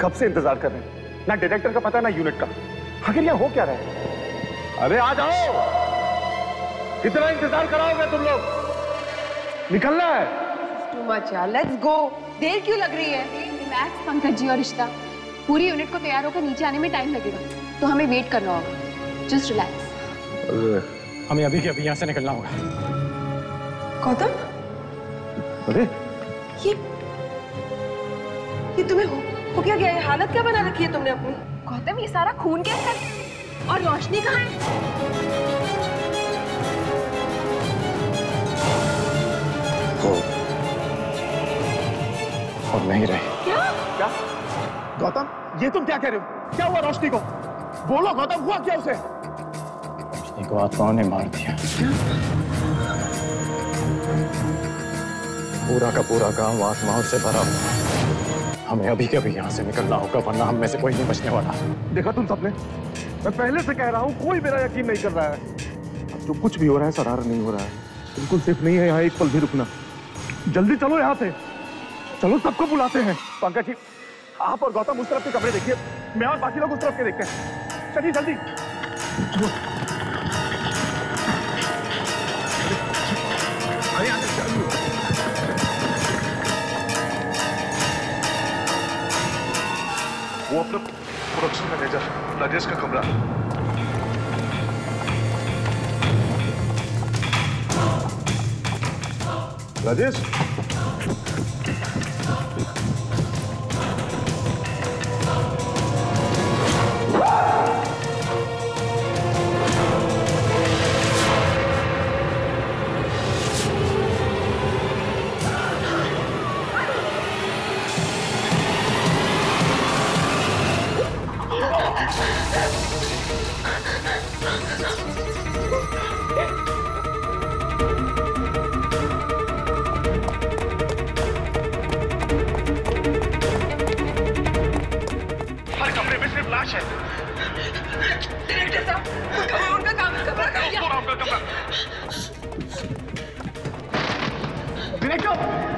कब से इंतजार कर रहे हैं, ना डायरेक्टर का पता ना यूनिट का। आखिर यहाँ हो क्या रहा है? अरे आ जाओ, कितना इंतजार कराओगे तुम लोग? निकलना है। टू मच यार, लेट्स गो। देर क्यों लग रही है? रिलैक्स पंकज जी और रिश्ता, पूरी यूनिट को तैयार होकर नीचे आने में टाइम लगेगा, तो हमें वेट करना होगा। Just relax. हमें अभी के अभी यहाँ से निकलना होगा। गौतम, अरे ये तुम्हें हो क्या गया? ये हालत क्या बना रखी है तुमने अपनी? गौतम, ये सारा खून कैसे है? और रोशनी कहाँ है? नहीं रही। क्या गौतम, ये तुम क्या कह रहे हो? क्या हुआ रोशनी को? बोलो गौतम, हुआ क्या उसे? रोशनी को आत्माओं ने मार दिया। पूरा का पूरा गांव आत्माओं से भरा हुआ। हमें अभी के अभी यहाँ से निकलना होगा, वरना हम में से कोई नहीं बचने वाला। देखा तुम सबने, मैं पहले से कह रहा हूँ, कोई मेरा यकीन नहीं कर रहा है। अब जो कुछ भी हो रहा है सरार नहीं हो रहा है, बिल्कुल सेफ नहीं है यहाँ एक पल भी रुकना। जल्दी चलो यहाँ से, चलो सबको बुलाते हैं। पंकज जी, आप और गौतम उस तरफ के कमरे देखिए, मैं और बाकी लोग उस तरफ के देखते हैं। चलिए जल्दी। वो अपना प्रोडक्शन मैनेजर राजेश का कमरा। राजेश,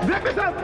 डायरेक्टर साहब,